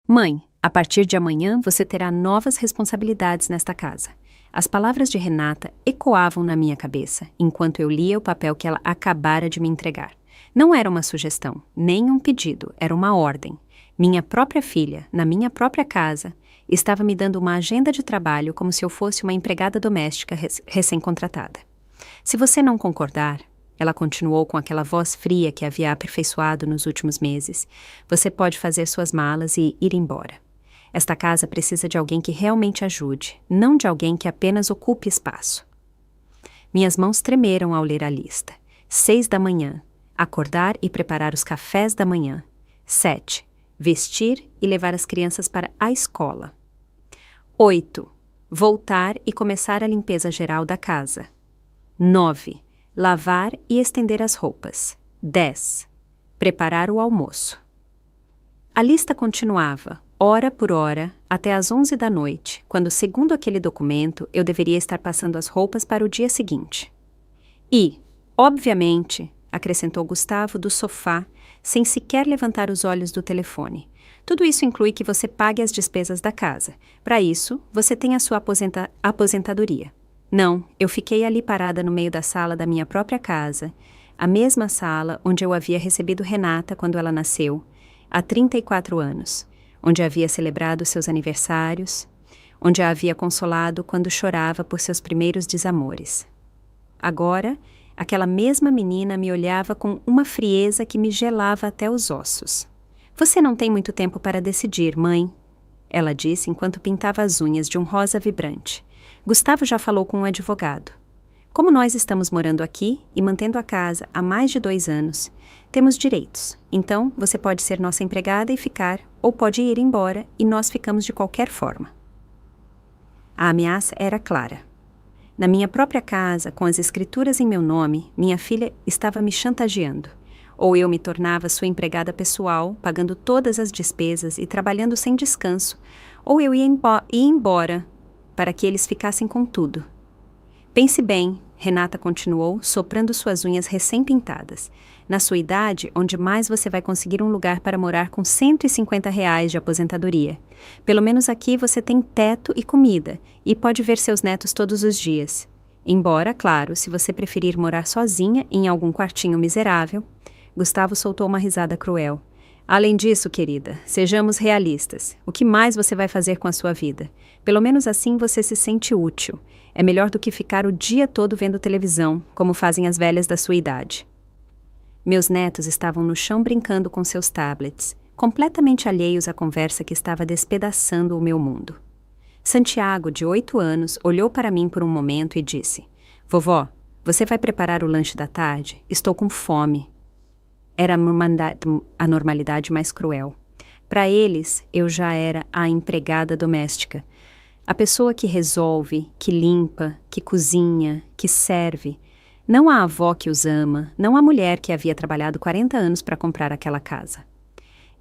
Mãe, a partir de amanhã você terá novas responsabilidades nesta casa. As palavras de Renata ecoavam na minha cabeça, enquanto eu lia o papel que ela acabara de me entregar. Não era uma sugestão, nem um pedido, era uma ordem. Minha própria filha, na minha própria casa, estava me dando uma agenda de trabalho como se eu fosse uma empregada doméstica recém-contratada. Se você não concordar, ela continuou com aquela voz fria que havia aperfeiçoado nos últimos meses, você pode fazer suas malas e ir embora. Esta casa precisa de alguém que realmente ajude, não de alguém que apenas ocupe espaço. Minhas mãos tremeram ao ler a lista. 6 da manhã. Acordar e preparar os cafés da manhã. 7. Vestir e levar as crianças para a escola. 8. Voltar e começar a limpeza geral da casa. 9. Lavar e estender as roupas. 10. Preparar o almoço. A lista continuava, hora por hora, até às 11 da noite, quando, segundo aquele documento, eu deveria estar passando as roupas para o dia seguinte. E, obviamente, acrescentou Gustavo do sofá, sem sequer levantar os olhos do telefone. Tudo isso inclui que você pague as despesas da casa. Para isso, você tem a sua aposentadoria. Não, eu fiquei ali parada no meio da sala da minha própria casa, a mesma sala onde eu havia recebido Renata quando ela nasceu, há 34 anos, onde havia celebrado seus aniversários, onde a havia consolado quando chorava por seus primeiros desamores. Agora, aquela mesma menina me olhava com uma frieza que me gelava até os ossos. Você não tem muito tempo para decidir, mãe, ela disse enquanto pintava as unhas de um rosa vibrante. Gustavo já falou com um advogado. Como nós estamos morando aqui e mantendo a casa há mais de 2 anos, temos direitos. Então, você pode ser nossa empregada e ficar, ou pode ir embora e nós ficamos de qualquer forma. A ameaça era clara. Na minha própria casa, com as escrituras em meu nome, minha filha estava me chantageando. Ou eu me tornava sua empregada pessoal, pagando todas as despesas e trabalhando sem descanso, ou eu ia embora para que eles ficassem com tudo. Pense bem, Renata continuou, soprando suas unhas recém-pintadas. Na sua idade, onde mais você vai conseguir um lugar para morar com R$ 150 de aposentadoria. Pelo menos aqui você tem teto e comida, e pode ver seus netos todos os dias. Embora, claro, se você preferir morar sozinha em algum quartinho miserável. Gustavo soltou uma risada cruel. Além disso, querida, sejamos realistas. O que mais você vai fazer com a sua vida? Pelo menos assim você se sente útil. É melhor do que ficar o dia todo vendo televisão, como fazem as velhas da sua idade. Meus netos estavam no chão brincando com seus tablets, completamente alheios à conversa que estava despedaçando o meu mundo. Santiago, de 8 anos, olhou para mim por um momento e disse: Vovó, você vai preparar o lanche da tarde? Estou com fome. Era a normalidade mais cruel. Para eles, eu já era a empregada doméstica. A pessoa que resolve, que limpa, que cozinha, que serve. Não a avó que os ama, não a mulher que havia trabalhado 40 anos para comprar aquela casa.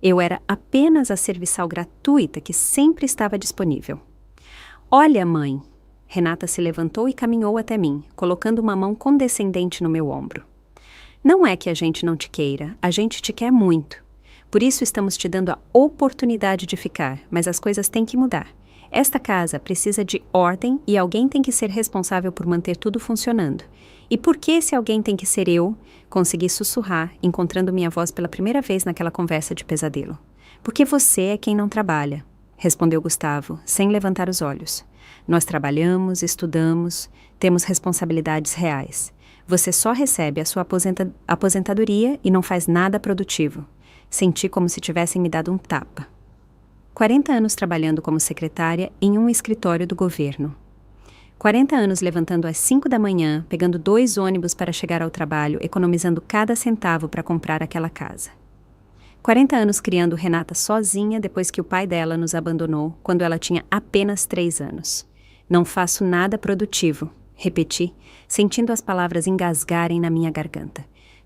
Eu era apenas a serviçal gratuita que sempre estava disponível. Olha, mãe. Renata se levantou e caminhou até mim, colocando uma mão condescendente no meu ombro. Não é que a gente não te queira, a gente te quer muito. Por isso estamos te dando a oportunidade de ficar, mas as coisas têm que mudar. Esta casa precisa de ordem e alguém tem que ser responsável por manter tudo funcionando. E por que esse alguém tem que ser eu? Consegui sussurrar, encontrando minha voz pela primeira vez naquela conversa de pesadelo. Porque você é quem não trabalha, respondeu Gustavo, sem levantar os olhos. Nós trabalhamos, estudamos, temos responsabilidades reais. Você só recebe a sua aposentadoria e não faz nada produtivo. Senti como se tivessem me dado um tapa. 40 anos trabalhando como secretária em um escritório do governo. 40 anos levantando às 5 da manhã, pegando 2 ônibus para chegar ao trabalho, economizando cada centavo para comprar aquela casa. 40 anos criando Renata sozinha depois que o pai dela nos abandonou, quando ela tinha apenas 3 anos. Não faço nada produtivo. Repeti, sentindo as palavras engasgarem na minha garganta.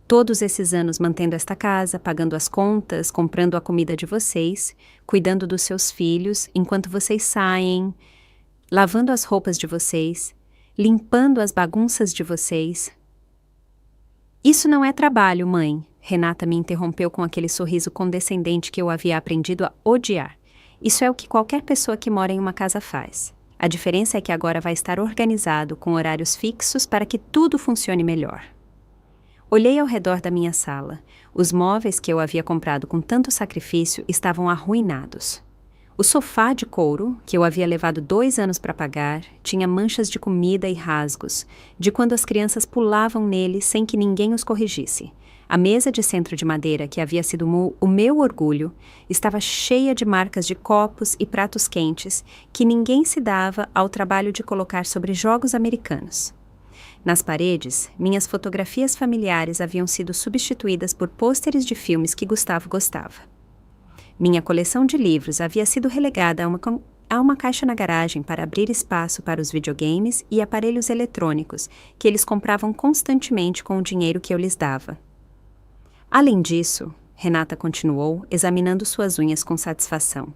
Todos esses anos mantendo esta casa, pagando as contas, comprando a comida de vocês, cuidando dos seus filhos, enquanto vocês saem, lavando as roupas de vocês, limpando as bagunças de vocês. Isso não é trabalho, mãe, Renata me interrompeu com aquele sorriso condescendente que eu havia aprendido a odiar. Isso é o que qualquer pessoa que mora em uma casa faz. A diferença é que agora vai estar organizado com horários fixos para que tudo funcione melhor. Olhei ao redor da minha sala. Os móveis que eu havia comprado com tanto sacrifício estavam arruinados. O sofá de couro, que eu havia levado 2 anos para pagar, tinha manchas de comida e rasgos, de quando as crianças pulavam nele sem que ninguém os corrigisse. A mesa de centro de madeira, que havia sido o meu orgulho, estava cheia de marcas de copos e pratos quentes que ninguém se dava ao trabalho de colocar sobre jogos americanos. Nas paredes, minhas fotografias familiares haviam sido substituídas por pôsteres de filmes que Gustavo gostava. Minha coleção de livros havia sido relegada a uma caixa na garagem para abrir espaço para os videogames e aparelhos eletrônicos que eles compravam constantemente com o dinheiro que eu lhes dava. Além disso, Renata continuou, examinando suas unhas com satisfação.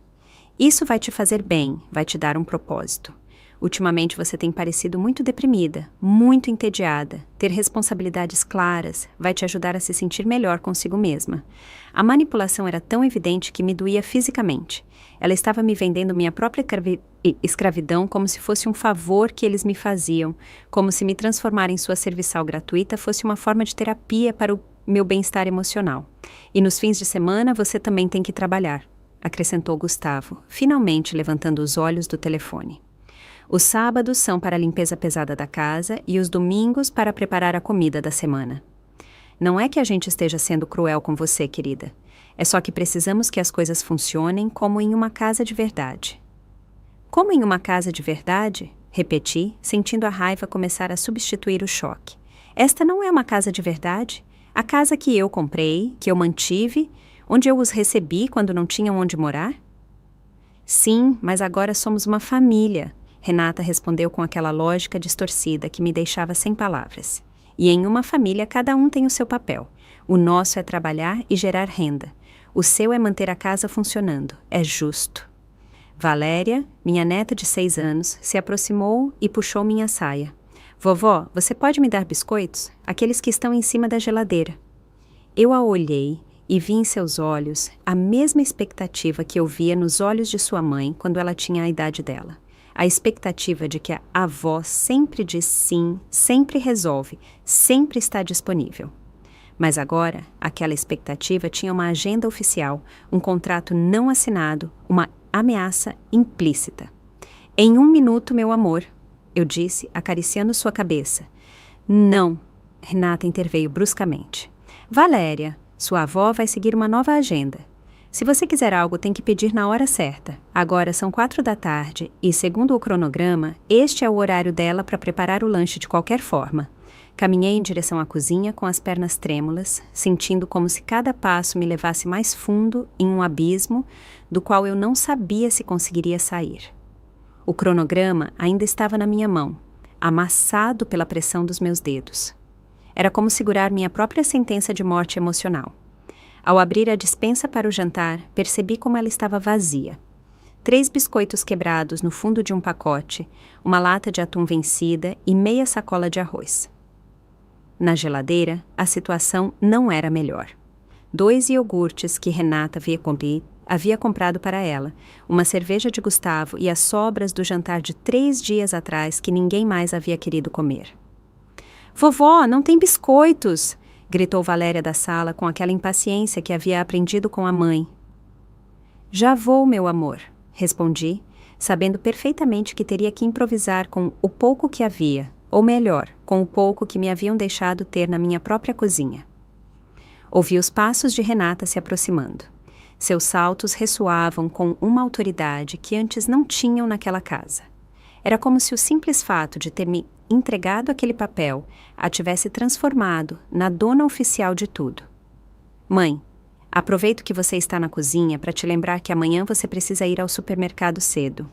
Isso vai te fazer bem, vai te dar um propósito. Ultimamente você tem parecido muito deprimida, muito entediada. Ter responsabilidades claras vai te ajudar a se sentir melhor consigo mesma. A manipulação era tão evidente que me doía fisicamente. Ela estava me vendendo minha própria escravidão como se fosse um favor que eles me faziam, como se me transformar em sua serviçal gratuita fosse uma forma de terapia para o meu bem-estar emocional. E nos fins de semana você também tem que trabalhar, acrescentou Gustavo, finalmente levantando os olhos do telefone. Os sábados são para a limpeza pesada da casa e os domingos para preparar a comida da semana. Não é que a gente esteja sendo cruel com você, querida. É só que precisamos que as coisas funcionem como em uma casa de verdade. Como em uma casa de verdade? Repeti, sentindo a raiva começar a substituir o choque. Esta não é uma casa de verdade? A casa que eu comprei, que eu mantive, onde eu os recebi quando não tinham onde morar? Sim, mas agora somos uma família. Renata respondeu com aquela lógica distorcida que me deixava sem palavras. E em uma família cada um tem o seu papel. O nosso é trabalhar e gerar renda. O seu é manter a casa funcionando. É justo. Valéria, minha neta de 6 anos, se aproximou e puxou minha saia. Vovó, você pode me dar biscoitos? Aqueles que estão em cima da geladeira. Eu a olhei e vi em seus olhos a mesma expectativa que eu via nos olhos de sua mãe quando ela tinha a idade dela. A expectativa de que a avó sempre diz sim, sempre resolve, sempre está disponível. Mas agora, aquela expectativa tinha uma agenda oficial, um contrato não assinado, uma ameaça implícita. Em 1 minuto, meu amor, eu disse, acariciando sua cabeça. Não, Renata interveio bruscamente. Valéria, sua avó vai seguir uma nova agenda. Se você quiser algo, tem que pedir na hora certa. Agora são 4 da tarde e, segundo o cronograma, este é o horário dela para preparar o lanche de qualquer forma. Caminhei em direção à cozinha com as pernas trêmulas, sentindo como se cada passo me levasse mais fundo em um abismo do qual eu não sabia se conseguiria sair. O cronograma ainda estava na minha mão, amassado pela pressão dos meus dedos. Era como segurar minha própria sentença de morte emocional. Ao abrir a despensa para o jantar, percebi como ela estava vazia. 3 biscoitos quebrados no fundo de um pacote, uma lata de atum vencida e meia sacola de arroz. Na geladeira, a situação não era melhor. 2 iogurtes que Renata havia comprado para ela, uma cerveja de Gustavo e as sobras do jantar de 3 dias atrás que ninguém mais havia querido comer. Vovó, não tem biscoitos! Gritou Valéria da sala com aquela impaciência que havia aprendido com a mãe. Já vou, meu amor, respondi, sabendo perfeitamente que teria que improvisar com o pouco que havia, ou melhor, com o pouco que me haviam deixado ter na minha própria cozinha. Ouvi os passos de Renata se aproximando. Seus saltos ressoavam com uma autoridade que antes não tinham naquela casa. Era como se o simples fato de ter me entregado aquele papel a tivesse transformado na dona oficial de tudo. Mãe, aproveito que você está na cozinha para te lembrar que amanhã você precisa ir ao supermercado cedo.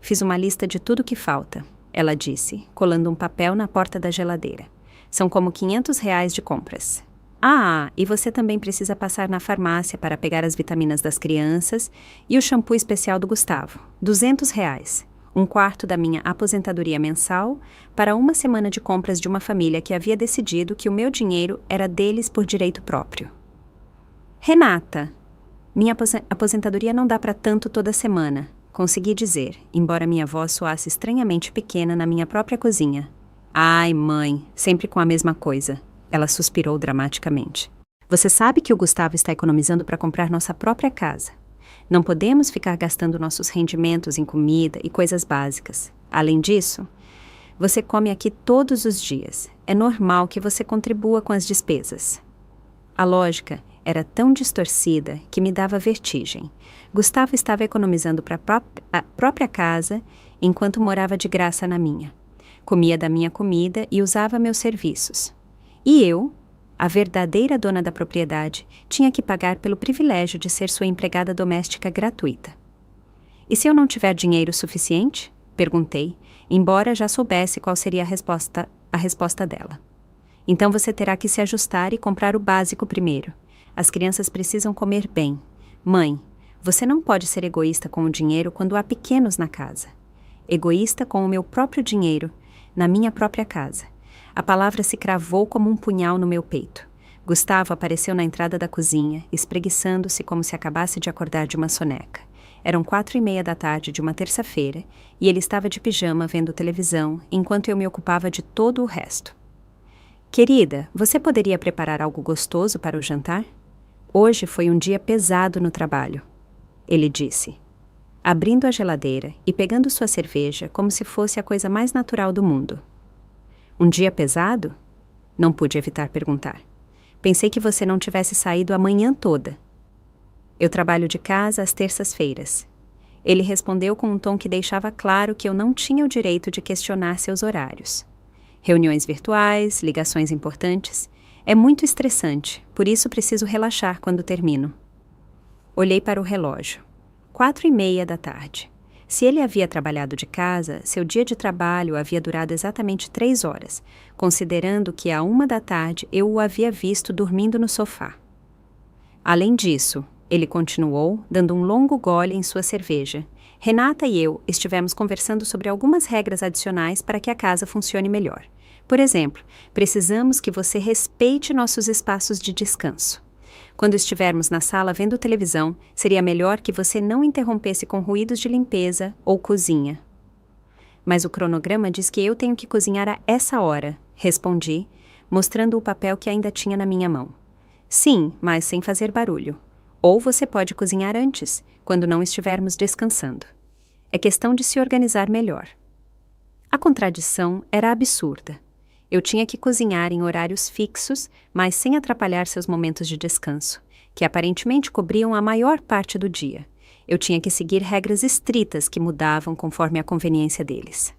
Fiz uma lista de tudo que falta, ela disse, colando um papel na porta da geladeira. São como R$500 de compras. Ah, e você também precisa passar na farmácia para pegar as vitaminas das crianças e o shampoo especial do Gustavo. R$200. 1/4 da minha aposentadoria mensal para 1 semana de compras de uma família que havia decidido que o meu dinheiro era deles por direito próprio. Renata, Minha aposentadoria não dá para tanto toda semana, consegui dizer, embora minha voz soasse estranhamente pequena na minha própria cozinha. Ai, mãe, sempre com a mesma coisa. Ela suspirou dramaticamente. Você sabe que o Gustavo está economizando para comprar nossa própria casa. Não podemos ficar gastando nossos rendimentos em comida e coisas básicas. Além disso, você come aqui todos os dias. É normal que você contribua com as despesas. A lógica era tão distorcida que me dava vertigem. Gustavo estava economizando para a própria casa enquanto morava de graça na minha. Comia da minha comida e usava meus serviços. E eu, a verdadeira dona da propriedade, tinha que pagar pelo privilégio de ser sua empregada doméstica gratuita. E se eu não tiver dinheiro suficiente? Perguntei, embora já soubesse qual seria a resposta dela. Então você terá que se ajustar e comprar o básico primeiro. As crianças precisam comer bem. Mãe, você não pode ser egoísta com o dinheiro quando há pequenos na casa. Egoísta com o meu próprio dinheiro, na minha própria casa. A palavra se cravou como um punhal no meu peito. Gustavo apareceu na entrada da cozinha, espreguiçando-se como se acabasse de acordar de uma soneca. Eram 4:30 da tarde de uma terça-feira, e ele estava de pijama vendo televisão, enquanto eu me ocupava de todo o resto. Querida, você poderia preparar algo gostoso para o jantar? Hoje foi um dia pesado no trabalho, ele disse, abrindo a geladeira e pegando sua cerveja como se fosse a coisa mais natural do mundo. Um dia pesado? Não pude evitar perguntar. Pensei que você não tivesse saído a manhã toda. Eu trabalho de casa às terças-feiras. Ele respondeu com um tom que deixava claro que eu não tinha o direito de questionar seus horários. Reuniões virtuais, ligações importantes. É muito estressante, por isso preciso relaxar quando termino. Olhei para o relógio. 4:30 da tarde. Se ele havia trabalhado de casa, seu dia de trabalho havia durado exatamente 3 horas, considerando que à 1 da tarde eu o havia visto dormindo no sofá. Além disso, ele continuou, dando um longo gole em sua cerveja, Renata e eu estivemos conversando sobre algumas regras adicionais para que a casa funcione melhor. Por exemplo, precisamos que você respeite nossos espaços de descanso. Quando estivermos na sala vendo televisão, seria melhor que você não interrompesse com ruídos de limpeza ou cozinha. Mas o cronograma diz que eu tenho que cozinhar a essa hora, respondi, mostrando o papel que ainda tinha na minha mão. Sim, mas sem fazer barulho. Ou você pode cozinhar antes, quando não estivermos descansando. É questão de se organizar melhor. A contradição era absurda. Eu tinha que cozinhar em horários fixos, mas sem atrapalhar seus momentos de descanso, que aparentemente cobriam a maior parte do dia. Eu tinha que seguir regras estritas que mudavam conforme a conveniência deles.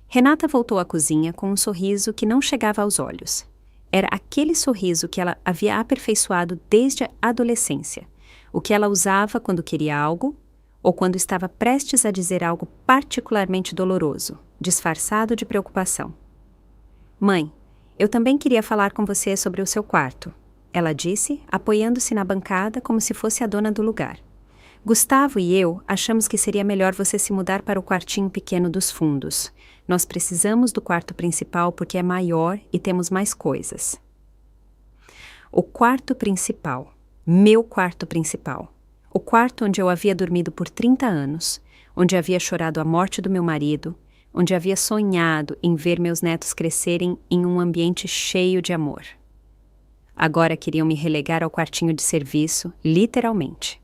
Renata voltou à cozinha com um sorriso que não chegava aos olhos. Era aquele sorriso que ela havia aperfeiçoado desde a adolescência, o que ela usava quando queria algo ou quando estava prestes a dizer algo particularmente doloroso, disfarçado de preocupação. Mãe, eu também queria falar com você sobre o seu quarto, ela disse, apoiando-se na bancada como se fosse a dona do lugar. Gustavo e eu achamos que seria melhor você se mudar para o quartinho pequeno dos fundos. Nós precisamos do quarto principal porque é maior e temos mais coisas. O quarto principal. Meu quarto principal. O quarto onde eu havia dormido por 30 anos, onde havia chorado a morte do meu marido, onde havia sonhado em ver meus netos crescerem em um ambiente cheio de amor. Agora queriam me relegar ao quartinho de serviço, literalmente.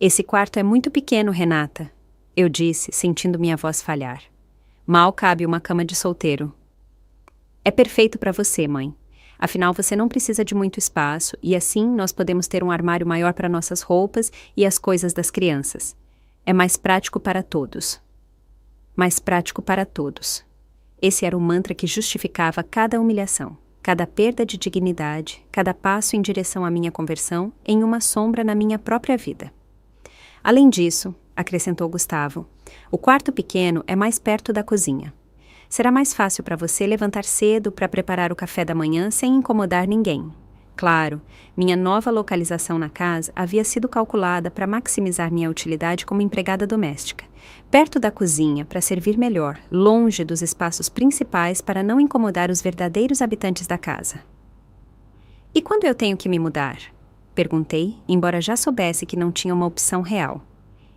Esse quarto é muito pequeno, Renata, eu disse, sentindo minha voz falhar. Mal cabe uma cama de solteiro. É perfeito para você, mãe. Afinal, você não precisa de muito espaço e assim nós podemos ter um armário maior para nossas roupas e as coisas das crianças. É mais prático para todos. Mais prático para todos. Esse era o mantra que justificava cada humilhação, cada perda de dignidade, cada passo em direção à minha conversão em uma sombra na minha própria vida. Além disso, acrescentou Gustavo, o quarto pequeno é mais perto da cozinha. Será mais fácil para você levantar cedo para preparar o café da manhã sem incomodar ninguém. Claro, minha nova localização na casa havia sido calculada para maximizar minha utilidade como empregada doméstica, perto da cozinha para servir melhor, longe dos espaços principais para não incomodar os verdadeiros habitantes da casa. E quando eu tenho que me mudar? Perguntei, embora já soubesse que não tinha uma opção real.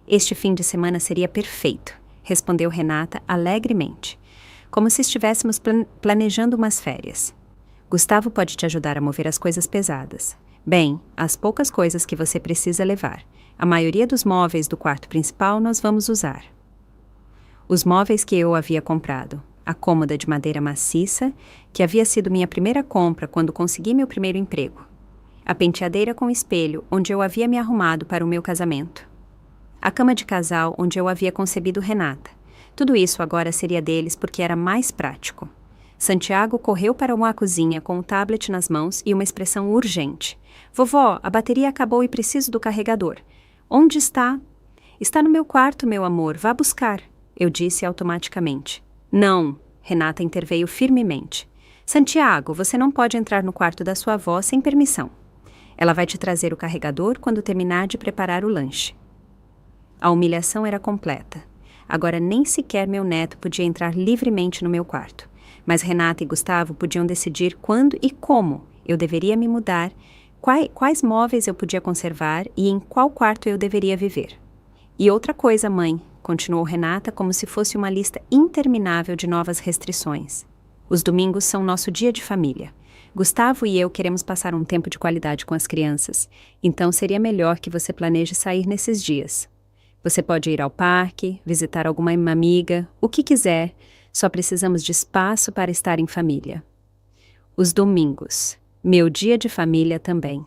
Este fim de semana seria perfeito, respondeu Renata alegremente, como se estivéssemos planejando umas férias. Gustavo pode te ajudar a mover as coisas pesadas. Bem, as poucas coisas que você precisa levar. A maioria dos móveis do quarto principal nós vamos usar. Os móveis que eu havia comprado. A cômoda de madeira maciça, que havia sido minha primeira compra quando consegui meu primeiro emprego. A penteadeira com espelho, onde eu havia me arrumado para o meu casamento. A cama de casal, onde eu havia concebido Renata. Tudo isso agora seria deles porque era mais prático. Santiago correu para uma cozinha com o tablet nas mãos e uma expressão urgente. Vovó, a bateria acabou e preciso do carregador. Onde está? Está no meu quarto, meu amor, vá buscar. Eu disse automaticamente. Não, Renata interveio firmemente. Santiago, você não pode entrar no quarto da sua avó sem permissão. Ela vai te trazer o carregador quando terminar de preparar o lanche. A humilhação era completa. Agora nem sequer meu neto podia entrar livremente no meu quarto. Mas Renata e Gustavo podiam decidir quando e como eu deveria me mudar, quais móveis eu podia conservar e em qual quarto eu deveria viver. E outra coisa, mãe, continuou Renata como se fosse uma lista interminável de novas restrições. Os domingos são nosso dia de família. Gustavo e eu queremos passar um tempo de qualidade com as crianças, então seria melhor que você planeje sair nesses dias. Você pode ir ao parque, visitar alguma amiga, o que quiser, só precisamos de espaço para estar em família. Os domingos, meu dia de família também.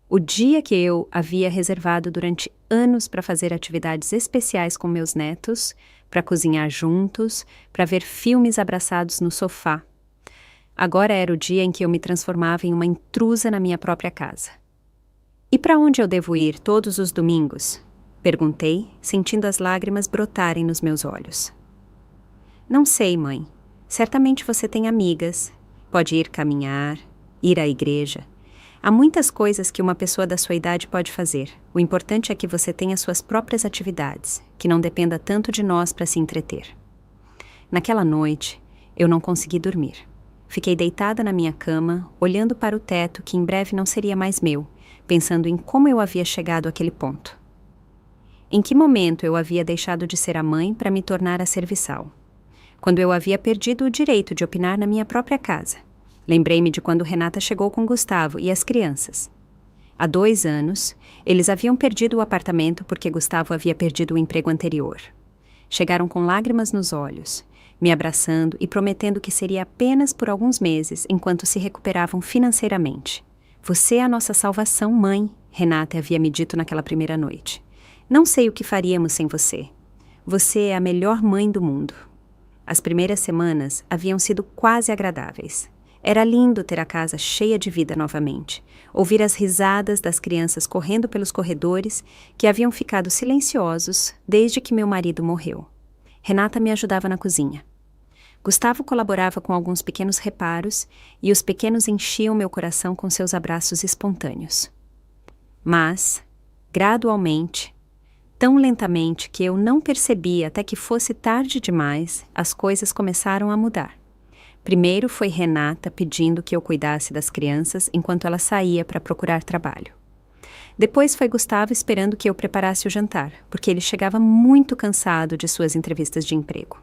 O dia que eu havia reservado durante anos para fazer atividades especiais com meus netos, para cozinhar juntos, para ver filmes abraçados no sofá. Agora era o dia em que eu me transformava em uma intrusa na minha própria casa. E para onde eu devo ir todos os domingos? Perguntei, sentindo as lágrimas brotarem nos meus olhos. Não sei, mãe. Certamente você tem amigas. Pode ir caminhar, ir à igreja. Há muitas coisas que uma pessoa da sua idade pode fazer. O importante é que você tenha suas próprias atividades, que não dependa tanto de nós para se entreter. Naquela noite, eu não consegui dormir. Fiquei deitada na minha cama, olhando para o teto que em breve não seria mais meu, pensando em como eu havia chegado àquele ponto. Em que momento eu havia deixado de ser a mãe para me tornar a serviçal? Quando eu havia perdido o direito de opinar na minha própria casa. Lembrei-me de quando Renata chegou com Gustavo e as crianças. Há 2 anos, eles haviam perdido o apartamento porque Gustavo havia perdido o emprego anterior. Chegaram com lágrimas nos olhos, me abraçando e prometendo que seria apenas por alguns meses enquanto se recuperavam financeiramente. Você é a nossa salvação, mãe, Renata havia me dito naquela primeira noite. Não sei o que faríamos sem você. Você é a melhor mãe do mundo. As primeiras semanas haviam sido quase agradáveis. Era lindo ter a casa cheia de vida novamente, ouvir as risadas das crianças correndo pelos corredores que haviam ficado silenciosos desde que meu marido morreu. Renata me ajudava na cozinha. Gustavo colaborava com alguns pequenos reparos e os pequenos enchiam meu coração com seus abraços espontâneos. Mas, gradualmente, tão lentamente que eu não percebi até que fosse tarde demais, as coisas começaram a mudar. Primeiro foi Renata pedindo que eu cuidasse das crianças enquanto ela saía para procurar trabalho. Depois foi Gustavo esperando que eu preparasse o jantar, porque ele chegava muito cansado de suas entrevistas de emprego.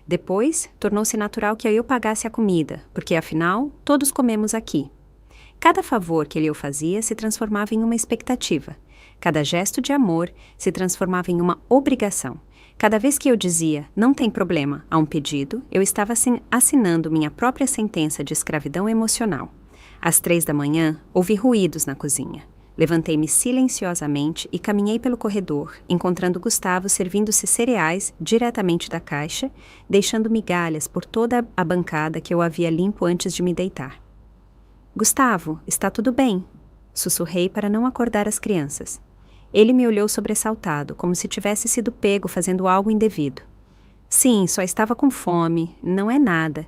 Depois, tornou-se natural que eu pagasse a comida, porque afinal, todos comemos aqui. Cada favor que ele eu fazia se transformava em uma expectativa. Cada gesto de amor se transformava em uma obrigação. Cada vez que eu dizia, não tem problema, a um pedido, eu estava assinando minha própria sentença de escravidão emocional. Às 3 da manhã, ouvi ruídos na cozinha. Levantei-me silenciosamente e caminhei pelo corredor, encontrando Gustavo servindo-se cereais diretamente da caixa, deixando migalhas por toda a bancada que eu havia limpo antes de me deitar. Gustavo, está tudo bem? Sussurrei para não acordar as crianças. Ele me olhou sobressaltado, como se tivesse sido pego fazendo algo indevido. Sim, só estava com fome, não é nada.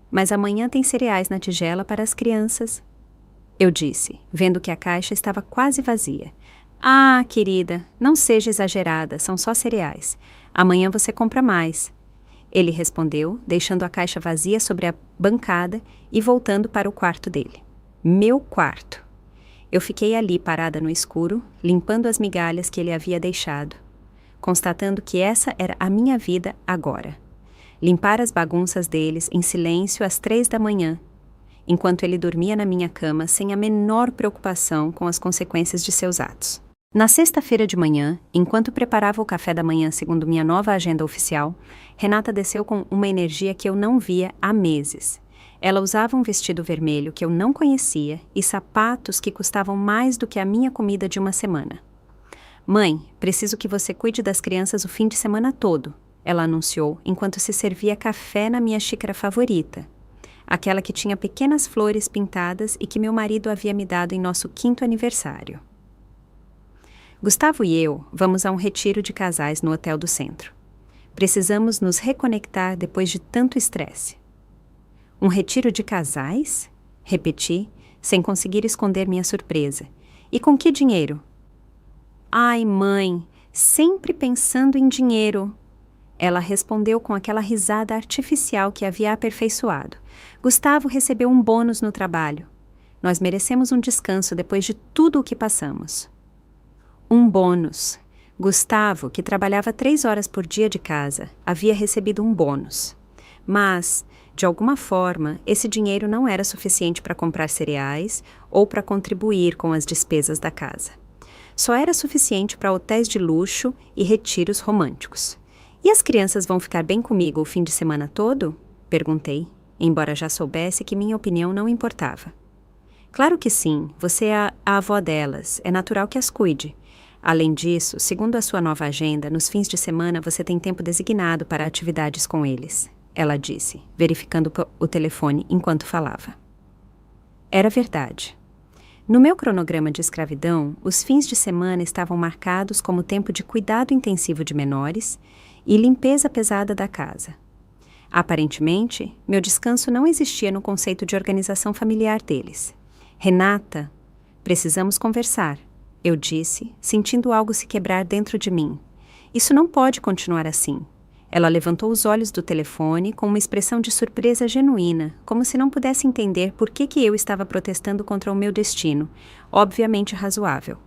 Mas amanhã tem cereais na tigela para as crianças. Eu disse, vendo que a caixa estava quase vazia. Ah, querida, não seja exagerada, são só cereais. Amanhã você compra mais. Ele respondeu, deixando a caixa vazia sobre a bancada e voltando para o quarto dele. Meu quarto. Eu fiquei ali parada no escuro, limpando as migalhas que ele havia deixado, constatando que essa era a minha vida agora. Limpar as bagunças deles em silêncio às 3 da manhã, enquanto ele dormia na minha cama sem a menor preocupação com as consequências de seus atos. Na sexta-feira de manhã, enquanto preparava o café da manhã segundo minha nova agenda oficial, Renata desceu com uma energia que eu não via há meses. Ela usava um vestido vermelho que eu não conhecia e sapatos que custavam mais do que a minha comida de uma semana. Mãe, preciso que você cuide das crianças o fim de semana todo, ela anunciou enquanto se servia café na minha xícara favorita, aquela que tinha pequenas flores pintadas e que meu marido havia me dado em nosso 5º aniversário. Gustavo e eu vamos a um retiro de casais no hotel do centro. Precisamos nos reconectar depois de tanto estresse. Um retiro de casais? Repeti, sem conseguir esconder minha surpresa. E com que dinheiro? Ai, mãe, sempre pensando em dinheiro. Ela respondeu com aquela risada artificial que havia aperfeiçoado. Gustavo recebeu um bônus no trabalho. Nós merecemos um descanso depois de tudo o que passamos. Um bônus. Gustavo, que trabalhava 3 horas por dia de casa, havia recebido um bônus. Mas, de alguma forma, esse dinheiro não era suficiente para comprar cereais ou para contribuir com as despesas da casa. Só era suficiente para hotéis de luxo e retiros românticos. E as crianças vão ficar bem comigo o fim de semana todo? Perguntei, embora já soubesse que minha opinião não importava. Claro que sim, você é a avó delas, é natural que as cuide. Além disso, segundo a sua nova agenda, nos fins de semana você tem tempo designado para atividades com eles, ela disse, verificando o telefone enquanto falava. Era verdade. No meu cronograma de escravidão, os fins de semana estavam marcados como tempo de cuidado intensivo de menores e limpeza pesada da casa. Aparentemente, meu descanso não existia no conceito de organização familiar deles. Renata, precisamos conversar, eu disse, sentindo algo se quebrar dentro de mim. Isso não pode continuar assim. Ela levantou os olhos do telefone com uma expressão de surpresa genuína, como se não pudesse entender por que eu estava protestando contra o meu destino, obviamente razoável.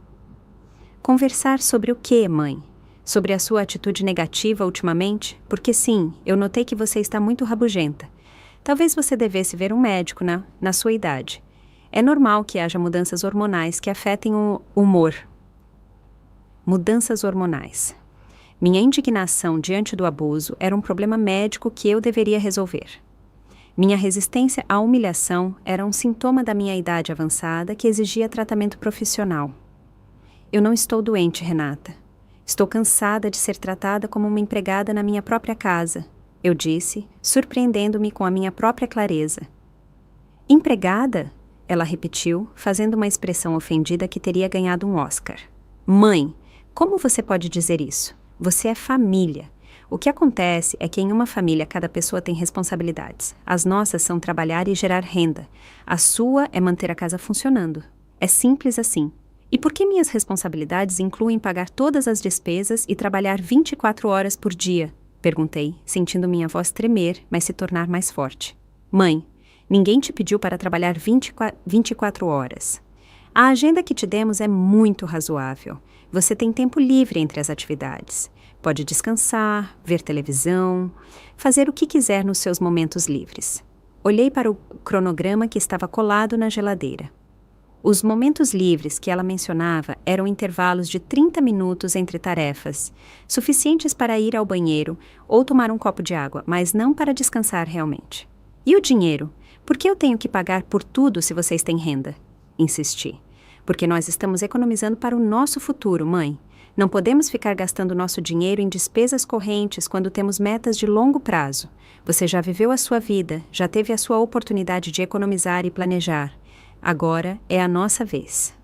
Conversar sobre o quê, mãe? Sobre a sua atitude negativa ultimamente? Porque sim, eu notei que você está muito rabugenta. Talvez você devesse ver um médico na sua idade. É normal que haja mudanças hormonais que afetem o humor. Mudanças hormonais. Minha indignação diante do abuso era um problema médico que eu deveria resolver. Minha resistência à humilhação era um sintoma da minha idade avançada que exigia tratamento profissional. Eu não estou doente, Renata. Estou cansada de ser tratada como uma empregada na minha própria casa, eu disse, surpreendendo-me com a minha própria clareza. Empregada? Ela repetiu, fazendo uma expressão ofendida que teria ganhado um Oscar. Mãe, como você pode dizer isso? Você é família. O que acontece é que em uma família cada pessoa tem responsabilidades. As nossas são trabalhar e gerar renda. A sua é manter a casa funcionando. É simples assim. E por que minhas responsabilidades incluem pagar todas as despesas e trabalhar 24 horas por dia? Perguntei, sentindo minha voz tremer, mas se tornar mais forte. Mãe, ninguém te pediu para trabalhar 24 horas. A agenda que te demos é muito razoável. Você tem tempo livre entre as atividades. Pode descansar, ver televisão, fazer o que quiser nos seus momentos livres. Olhei para o cronograma que estava colado na geladeira. Os momentos livres que ela mencionava eram intervalos de 30 minutos entre tarefas, suficientes para ir ao banheiro ou tomar um copo de água, mas não para descansar realmente. E o dinheiro? Por que eu tenho que pagar por tudo se vocês têm renda? Insisti. Porque nós estamos economizando para o nosso futuro, mãe. Não podemos ficar gastando nosso dinheiro em despesas correntes quando temos metas de longo prazo. Você já viveu a sua vida, já teve a sua oportunidade de economizar e planejar. Agora é a nossa vez.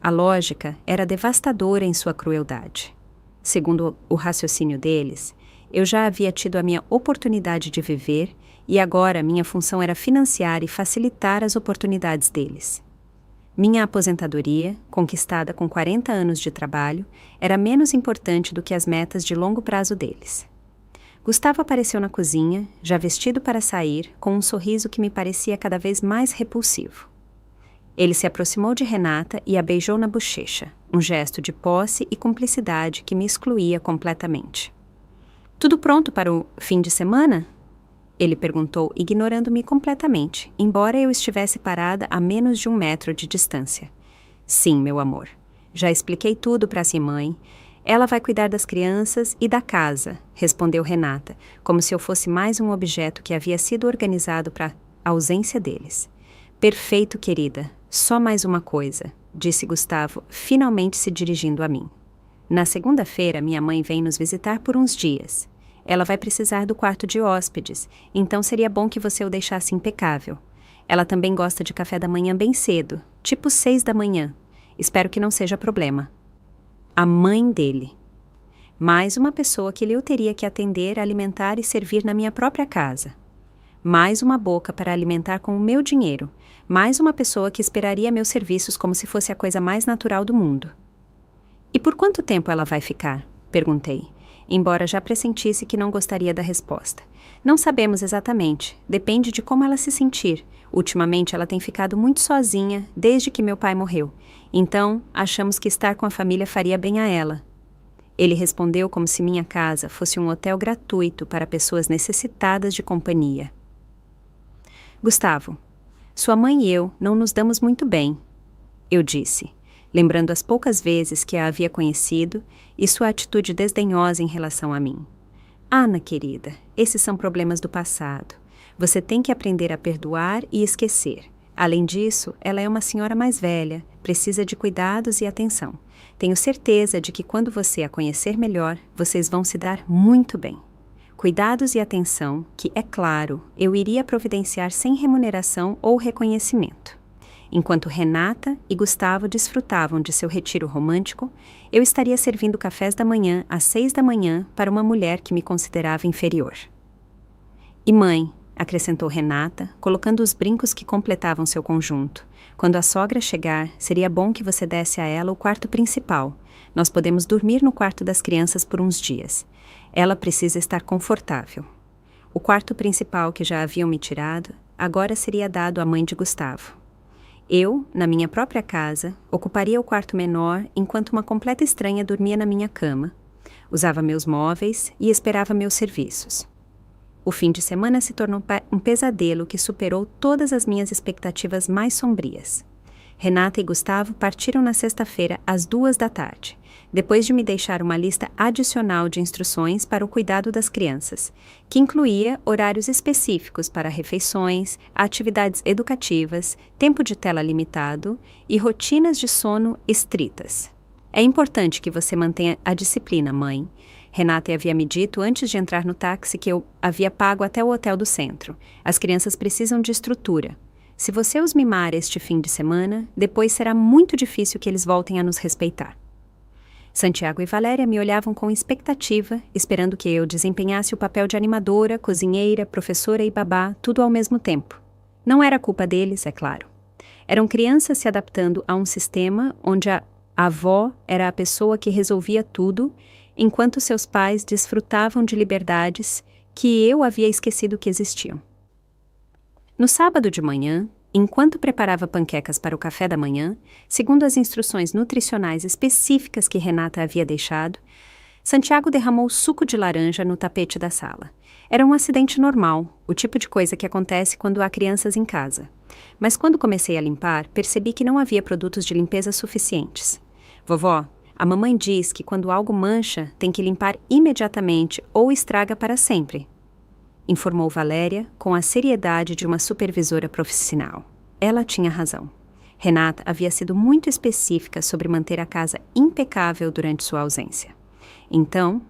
A lógica era devastadora em sua crueldade. Segundo o raciocínio deles, eu já havia tido a minha oportunidade de viver e agora minha função era financiar e facilitar as oportunidades deles. Minha aposentadoria, conquistada com 40 anos de trabalho, era menos importante do que as metas de longo prazo deles. Gustavo apareceu na cozinha, já vestido para sair, com um sorriso que me parecia cada vez mais repulsivo. Ele se aproximou de Renata e a beijou na bochecha, um gesto de posse e cumplicidade que me excluía completamente. Tudo pronto para o fim de semana? Ele perguntou, ignorando-me completamente, embora eu estivesse parada a menos de 1 metro de distância. Sim, meu amor. Já expliquei tudo para sua mãe. Ela vai cuidar das crianças e da casa, respondeu Renata, como se eu fosse mais um objeto que havia sido organizado para a ausência deles. Perfeito, querida. Só mais uma coisa, disse Gustavo, finalmente se dirigindo a mim. Na segunda-feira, minha mãe vem nos visitar por uns dias. Ela vai precisar do quarto de hóspedes, então seria bom que você o deixasse impecável. Ela também gosta de café da manhã bem cedo, tipo 6 da manhã. Espero que não seja problema. A mãe dele. Mais uma pessoa que eu teria que atender, alimentar e servir na minha própria casa. Mais uma boca para alimentar com o meu dinheiro. Mais uma pessoa que esperaria meus serviços como se fosse a coisa mais natural do mundo. E por quanto tempo ela vai ficar? Perguntei, embora já pressentisse que não gostaria da resposta. Não sabemos exatamente, depende de como ela se sentir. Ultimamente ela tem ficado muito sozinha desde que meu pai morreu. Então, achamos que estar com a família faria bem a ela. Ele respondeu como se minha casa fosse um hotel gratuito para pessoas necessitadas de companhia. Gustavo, sua mãe e eu não nos damos muito bem, eu disse, lembrando as poucas vezes que a havia conhecido e sua atitude desdenhosa em relação a mim. Ana, querida, esses são problemas do passado. Você tem que aprender a perdoar e esquecer. Além disso, ela é uma senhora mais velha, precisa de cuidados e atenção. Tenho certeza de que quando você a conhecer melhor, vocês vão se dar muito bem. Cuidados e atenção que, é claro, eu iria providenciar sem remuneração ou reconhecimento. Enquanto Renata e Gustavo desfrutavam de seu retiro romântico, eu estaria servindo cafés da manhã às 6 da manhã para uma mulher que me considerava inferior. E mãe, acrescentou Renata, colocando os brincos que completavam seu conjunto. Quando a sogra chegar, seria bom que você desse a ela o quarto principal. Nós podemos dormir no quarto das crianças por uns dias. Ela precisa estar confortável. O quarto principal que já haviam me tirado, agora seria dado à mãe de Gustavo. Eu, na minha própria casa, ocuparia o quarto menor enquanto uma completa estranha dormia na minha cama, usava meus móveis e esperava meus serviços. O fim de semana se tornou um pesadelo que superou todas as minhas expectativas mais sombrias. Renata e Gustavo partiram na sexta-feira às 2 da tarde, depois de me deixar uma lista adicional de instruções para o cuidado das crianças, que incluía horários específicos para refeições, atividades educativas, tempo de tela limitado e rotinas de sono estritas. É importante que você mantenha a disciplina, mãe. Renata havia me dito antes de entrar no táxi que eu havia pago até o hotel do centro. As crianças precisam de estrutura. Se você os mimar este fim de semana, depois será muito difícil que eles voltem a nos respeitar. Santiago e Valéria me olhavam com expectativa, esperando que eu desempenhasse o papel de animadora, cozinheira, professora e babá, tudo ao mesmo tempo. Não era culpa deles, é claro. Eram crianças se adaptando a um sistema onde a avó era a pessoa que resolvia tudo, enquanto seus pais desfrutavam de liberdades que eu havia esquecido que existiam. No sábado de manhã, enquanto preparava panquecas para o café da manhã, segundo as instruções nutricionais específicas que Renata havia deixado, Santiago derramou suco de laranja no tapete da sala. Era um acidente normal, o tipo de coisa que acontece quando há crianças em casa. Mas quando comecei a limpar, percebi que não havia produtos de limpeza suficientes. Vovó, a mamãe diz que quando algo mancha, tem que limpar imediatamente ou estraga para sempre, informou Valéria com a seriedade de uma supervisora profissional. Ela tinha razão. Renata havia sido muito específica sobre manter a casa impecável durante sua ausência. Então,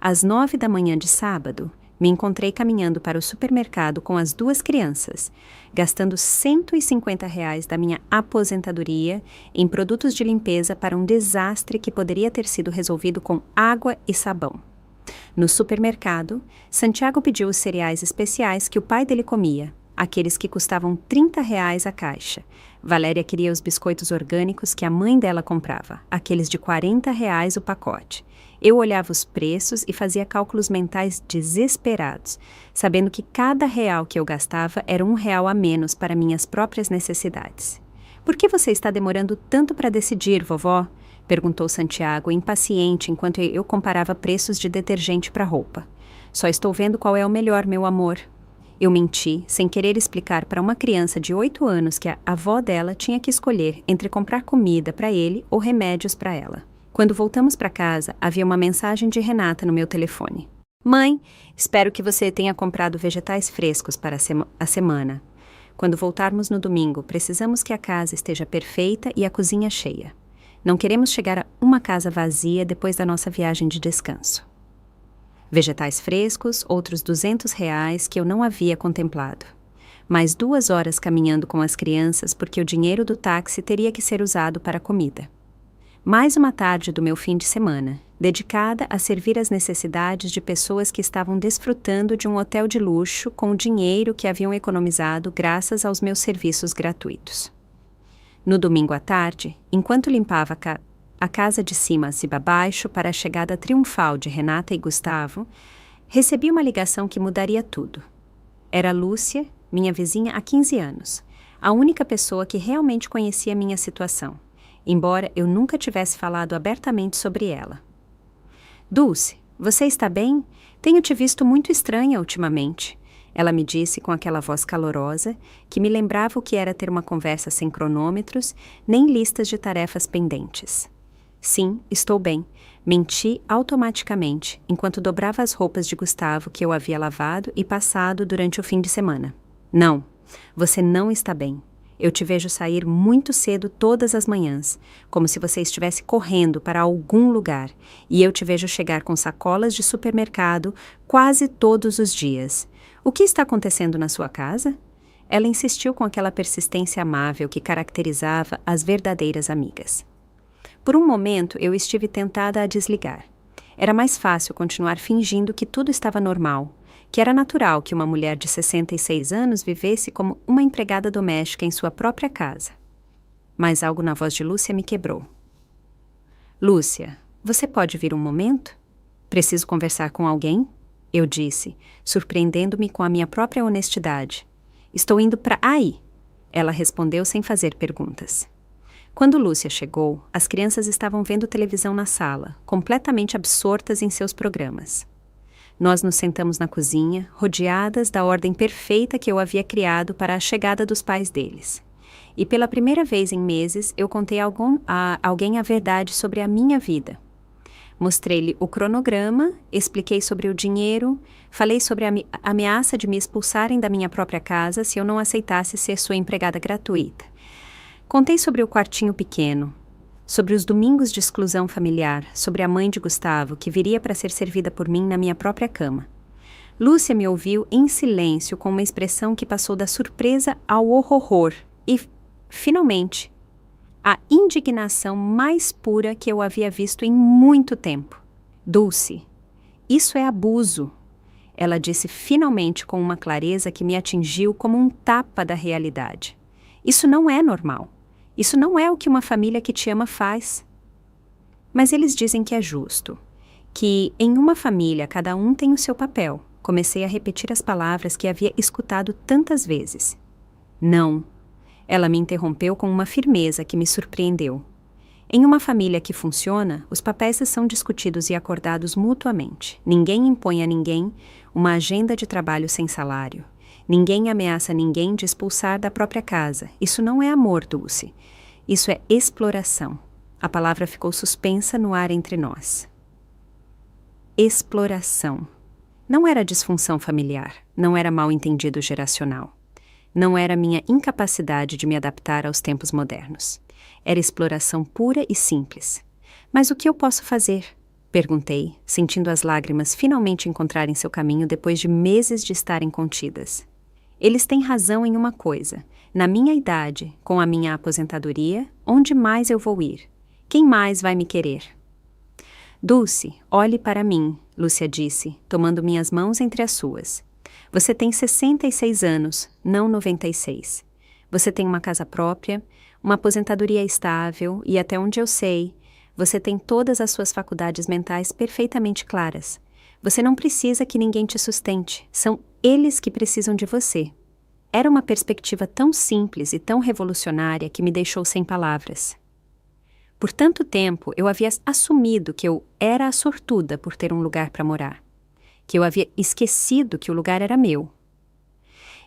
às 9 da manhã de sábado, me encontrei caminhando para o supermercado com as 2 crianças, gastando R$ 150 da minha aposentadoria em produtos de limpeza para um desastre que poderia ter sido resolvido com água e sabão. No supermercado, Santiago pediu os cereais especiais que o pai dele comia, aqueles que custavam R$ 30 a caixa. Valéria queria os biscoitos orgânicos que a mãe dela comprava, aqueles de R$ 40 o pacote. Eu olhava os preços e fazia cálculos mentais desesperados, sabendo que cada real que eu gastava era R$ 1 a menos para minhas próprias necessidades. Por que você está demorando tanto para decidir, vovó? Perguntou Santiago, impaciente, enquanto eu comparava preços de detergente para roupa. Só estou vendo qual é o melhor, meu amor. Eu menti, sem querer explicar para uma criança de 8 anos que a avó dela tinha que escolher entre comprar comida para ele ou remédios para ela. Quando voltamos para casa, havia uma mensagem de Renata no meu telefone. Mãe, espero que você tenha comprado vegetais frescos para a semana. Quando voltarmos no domingo, precisamos que a casa esteja perfeita e a cozinha cheia. Não queremos chegar a uma casa vazia depois da nossa viagem de descanso. Vegetais frescos, outros R$ 200 que eu não havia contemplado. Mais 2 horas caminhando com as crianças porque o dinheiro do táxi teria que ser usado para a comida. Mais uma tarde do meu fim de semana, dedicada a servir as necessidades de pessoas que estavam desfrutando de um hotel de luxo com o dinheiro que haviam economizado graças aos meus serviços gratuitos. No domingo à tarde, enquanto limpava a casa de cima acima abaixo para a chegada triunfal de Renata e Gustavo, recebi uma ligação que mudaria tudo. Era Lúcia, minha vizinha há 15 anos, a única pessoa que realmente conhecia minha situação, embora eu nunca tivesse falado abertamente sobre ela. Dulce, você está bem? Tenho te visto muito estranha ultimamente. Ela me disse com aquela voz calorosa que me lembrava o que era ter uma conversa sem cronômetros, nem listas de tarefas pendentes. Sim, estou bem. Menti automaticamente, enquanto dobrava as roupas de Gustavo que eu havia lavado e passado durante o fim de semana. Não, você não está bem. Eu te vejo sair muito cedo todas as manhãs, como se você estivesse correndo para algum lugar, e eu te vejo chegar com sacolas de supermercado quase todos os dias. O que está acontecendo na sua casa? Ela insistiu com aquela persistência amável que caracterizava as verdadeiras amigas. Por um momento, eu estive tentada a desligar. Era mais fácil continuar fingindo que tudo estava normal, que era natural que uma mulher de 66 anos vivesse como uma empregada doméstica em sua própria casa. Mas algo na voz de Lúcia me quebrou. Lúcia, você pode vir um momento? Preciso conversar com alguém? Eu disse, surpreendendo-me com a minha própria honestidade. Estou indo para aí. Ela respondeu sem fazer perguntas. Quando Lúcia chegou, as crianças estavam vendo televisão na sala, completamente absortas em seus programas. Nós nos sentamos na cozinha, rodeadas da ordem perfeita que eu havia criado para a chegada dos pais deles. E pela primeira vez em meses, eu contei a alguém a verdade sobre a minha vida. Mostrei-lhe o cronograma, expliquei sobre o dinheiro, falei sobre a ameaça de me expulsarem da minha própria casa se eu não aceitasse ser sua empregada gratuita. Contei sobre o quartinho pequeno, sobre os domingos de exclusão familiar, sobre a mãe de Gustavo, que viria para ser servida por mim na minha própria cama. Lúcia me ouviu em silêncio com uma expressão que passou da surpresa ao horror e, finalmente, a indignação mais pura que eu havia visto em muito tempo. Dulce, isso é abuso, ela disse finalmente com uma clareza que me atingiu como um tapa da realidade. Isso não é normal. Isso não é o que uma família que te ama faz. Mas eles dizem que é justo, que em uma família cada um tem o seu papel. Comecei a repetir as palavras que havia escutado tantas vezes. Não. Ela me interrompeu com uma firmeza que me surpreendeu. Em uma família que funciona, os papéis são discutidos e acordados mutuamente. Ninguém impõe a ninguém uma agenda de trabalho sem salário. Ninguém ameaça ninguém de expulsar da própria casa. Isso não é amor, Dulce. Isso é exploração. A palavra ficou suspensa no ar entre nós. Exploração. Não era disfunção familiar, não era mal-entendido geracional. Não era minha incapacidade de me adaptar aos tempos modernos. Era exploração pura e simples. Mas o que eu posso fazer? Perguntei, sentindo as lágrimas finalmente encontrarem seu caminho depois de meses de estarem contidas. Eles têm razão em uma coisa. Na minha idade, com a minha aposentadoria, onde mais eu vou ir? Quem mais vai me querer? Dulce, olhe para mim, Lúcia disse, tomando minhas mãos entre as suas. Você tem 66 anos, não 96. Você tem uma casa própria, uma aposentadoria estável e, até onde eu sei, você tem todas as suas faculdades mentais perfeitamente claras. Você não precisa que ninguém te sustente. São eles que precisam de você. Era uma perspectiva tão simples e tão revolucionária que me deixou sem palavras. Por tanto tempo, eu havia assumido que eu era a sortuda por ter um lugar para morar, que eu havia esquecido que o lugar era meu.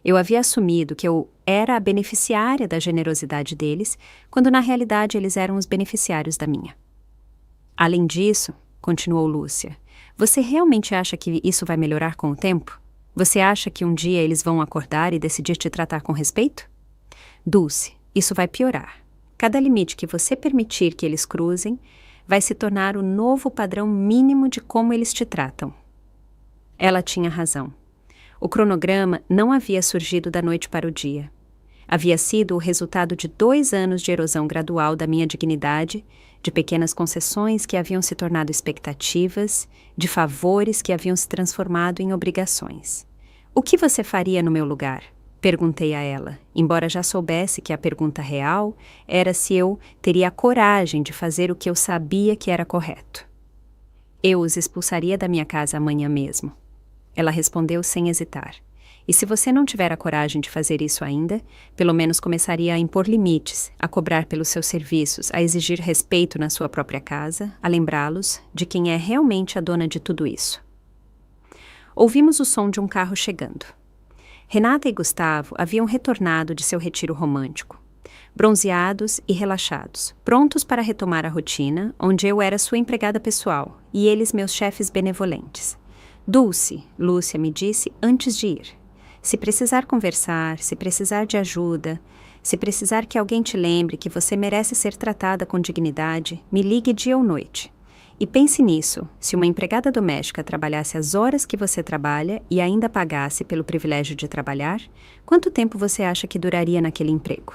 Eu havia assumido que eu era a beneficiária da generosidade deles, quando na realidade eles eram os beneficiários da minha. Além disso, continuou Lúcia, você realmente acha que isso vai melhorar com o tempo? Você acha que um dia eles vão acordar e decidir te tratar com respeito? Dulce, isso vai piorar. Cada limite que você permitir que eles cruzem vai se tornar o novo padrão mínimo de como eles te tratam. Ela tinha razão. O cronograma não havia surgido da noite para o dia. Havia sido o resultado de 2 anos de erosão gradual da minha dignidade, de pequenas concessões que haviam se tornado expectativas, de favores que haviam se transformado em obrigações. O que você faria no meu lugar? Perguntei a ela, embora já soubesse que a pergunta real era se eu teria a coragem de fazer o que eu sabia que era correto. Eu os expulsaria da minha casa amanhã mesmo. Ela respondeu sem hesitar. E se você não tiver a coragem de fazer isso ainda, pelo menos começaria a impor limites, a cobrar pelos seus serviços, a exigir respeito na sua própria casa, a lembrá-los de quem é realmente a dona de tudo isso. Ouvimos o som de um carro chegando. Renata e Gustavo haviam retornado de seu retiro romântico, bronzeados e relaxados, prontos para retomar a rotina, onde eu era sua empregada pessoal e eles meus chefes benevolentes. Dulce, Lúcia me disse antes de ir. Se precisar conversar, se precisar de ajuda, se precisar que alguém te lembre que você merece ser tratada com dignidade, me ligue dia ou noite. E pense nisso, se uma empregada doméstica trabalhasse as horas que você trabalha e ainda pagasse pelo privilégio de trabalhar, quanto tempo você acha que duraria naquele emprego?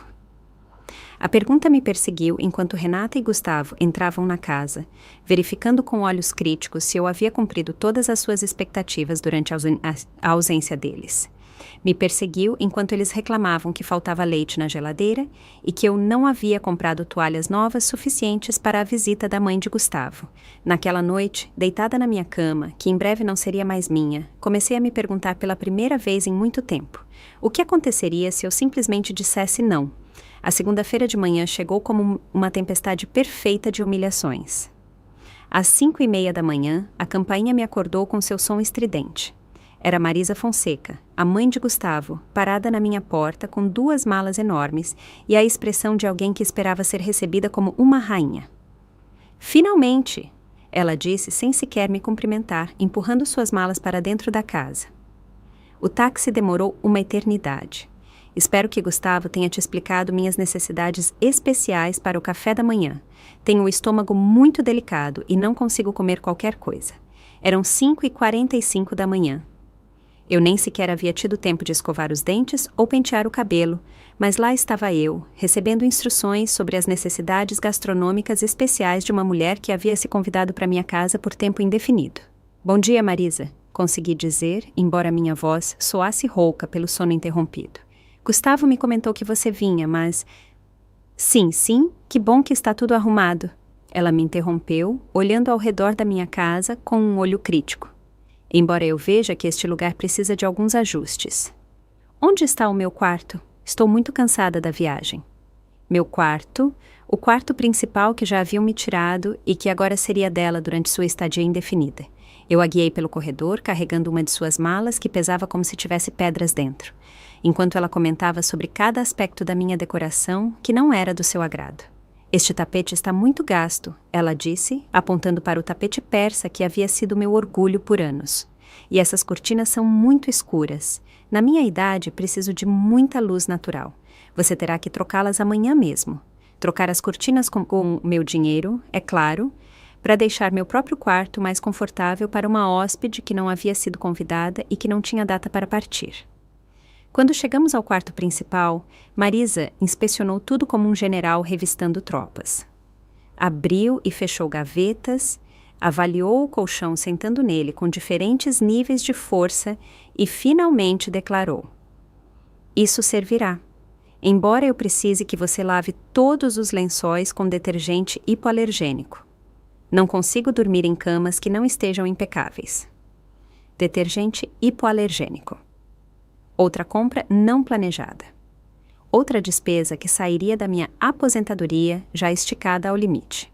A pergunta me perseguiu enquanto Renata e Gustavo entravam na casa, verificando com olhos críticos se eu havia cumprido todas as suas expectativas durante a ausência deles. Me perseguiu enquanto eles reclamavam que faltava leite na geladeira e que eu não havia comprado toalhas novas suficientes para a visita da mãe de Gustavo. Naquela noite, deitada na minha cama, que em breve não seria mais minha, comecei a me perguntar pela primeira vez em muito tempo: o que aconteceria se eu simplesmente dissesse não? A segunda-feira de manhã chegou como uma tempestade perfeita de humilhações. Às 5:30 da manhã, a campainha me acordou com seu som estridente. Era Marisa Fonseca, a mãe de Gustavo, parada na minha porta com 2 malas enormes e a expressão de alguém que esperava ser recebida como uma rainha. Finalmente! Ela disse sem sequer me cumprimentar, empurrando suas malas para dentro da casa. O táxi demorou uma eternidade. Espero que Gustavo tenha te explicado minhas necessidades especiais para o café da manhã. Tenho o estômago muito delicado e não consigo comer qualquer coisa. Eram 5:45 da manhã. Eu nem sequer havia tido tempo de escovar os dentes ou pentear o cabelo, mas lá estava eu, recebendo instruções sobre as necessidades gastronômicas especiais de uma mulher que havia se convidado para minha casa por tempo indefinido. Bom dia, Marisa, consegui dizer, embora minha voz soasse rouca pelo sono interrompido. Gustavo me comentou que você vinha, mas... Sim, que bom que está tudo arrumado. Ela me interrompeu, olhando ao redor da minha casa com um olho crítico. Embora eu veja que este lugar precisa de alguns ajustes. Onde está o meu quarto? Estou muito cansada da viagem. Meu quarto, o quarto principal que já haviam me tirado e que agora seria dela durante sua estadia indefinida. Eu a guiei pelo corredor, carregando uma de suas malas que pesava como se tivesse pedras dentro, enquanto ela comentava sobre cada aspecto da minha decoração que não era do seu agrado. Este tapete está muito gasto, ela disse, apontando para o tapete persa que havia sido meu orgulho por anos. E essas cortinas são muito escuras. Na minha idade, preciso de muita luz natural. Você terá que trocá-las amanhã mesmo. Trocar as cortinas com meu dinheiro, é claro, para deixar meu próprio quarto mais confortável para uma hóspede que não havia sido convidada e que não tinha data para partir. Quando chegamos ao quarto principal, Marisa inspecionou tudo como um general revistando tropas. Abriu e fechou gavetas, avaliou o colchão sentando nele com diferentes níveis de força e finalmente declarou: isso servirá. Embora eu precise que você lave todos os lençóis com detergente hipoalergênico. Não consigo dormir em camas que não estejam impecáveis. Detergente hipoalergênico. Outra compra não planejada. Outra despesa que sairia da minha aposentadoria já esticada ao limite.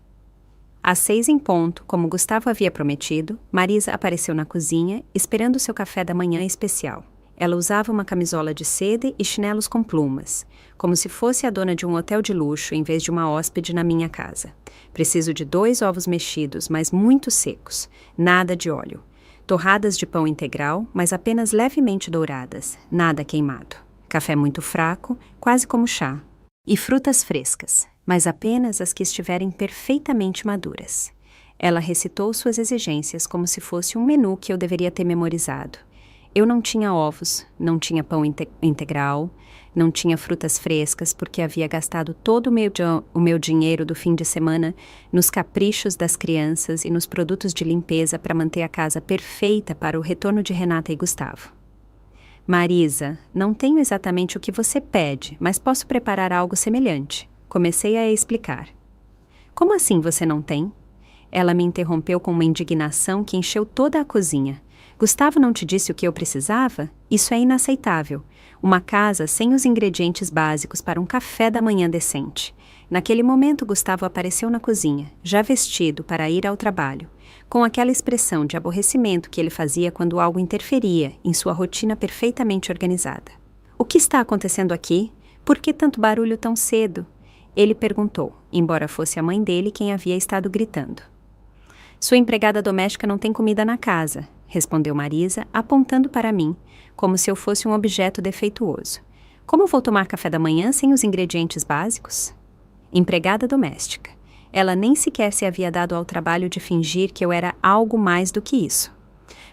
Às 6 em ponto, como Gustavo havia prometido, Marisa apareceu na cozinha, esperando seu café da manhã especial. Ela usava uma camisola de seda e chinelos com plumas, como se fosse a dona de um hotel de luxo em vez de uma hóspede na minha casa. Preciso de 2 ovos mexidos, mas muito secos, nada de óleo. Torradas de pão integral, mas apenas levemente douradas, nada queimado. Café muito fraco, quase como chá. E frutas frescas, mas apenas as que estiverem perfeitamente maduras. Ela recitou suas exigências como se fosse um menu que eu deveria ter memorizado. Eu não tinha ovos, não tinha pão integral, não tinha frutas frescas porque havia gastado todo o meu dinheiro do fim de semana nos caprichos das crianças e nos produtos de limpeza para manter a casa perfeita para o retorno de Renata e Gustavo. Marisa, não tenho exatamente o que você pede, mas posso preparar algo semelhante. Comecei a explicar. Como assim você não tem? Ela me interrompeu com uma indignação que encheu toda a cozinha. Gustavo não te disse o que eu precisava? Isso é inaceitável. Uma casa sem os ingredientes básicos para um café da manhã decente. Naquele momento, Gustavo apareceu na cozinha, já vestido para ir ao trabalho, com aquela expressão de aborrecimento que ele fazia quando algo interferia em sua rotina perfeitamente organizada. O que está acontecendo aqui? Por que tanto barulho tão cedo? Ele perguntou, embora fosse a mãe dele quem havia estado gritando. Sua empregada doméstica não tem comida na casa, respondeu Marisa, apontando para mim, como se eu fosse um objeto defeituoso. Como vou tomar café da manhã sem os ingredientes básicos? Empregada doméstica. Ela nem sequer se havia dado ao trabalho de fingir que eu era algo mais do que isso.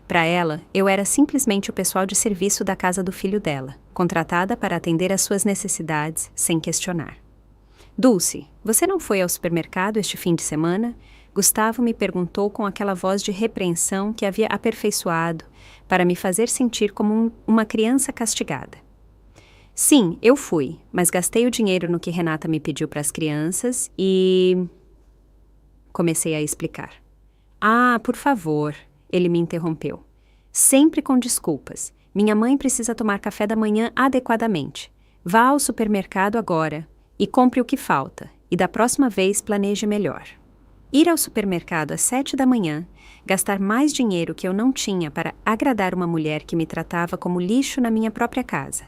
Para ela, eu era simplesmente o pessoal de serviço da casa do filho dela, contratada para atender às suas necessidades sem questionar. Dulce, você não foi ao supermercado este fim de semana? Gustavo me perguntou com aquela voz de repreensão que havia aperfeiçoado para me fazer sentir como uma criança castigada. Sim, eu fui, mas gastei o dinheiro no que Renata me pediu para as crianças e... Comecei a explicar. Ah, por favor, ele me interrompeu. Sempre com desculpas. Minha mãe precisa tomar café da manhã adequadamente. Vá ao supermercado agora e compre o que falta, e da próxima vez planeje melhor. Ir ao supermercado às 7 da manhã, gastar mais dinheiro que eu não tinha para agradar uma mulher que me tratava como lixo na minha própria casa.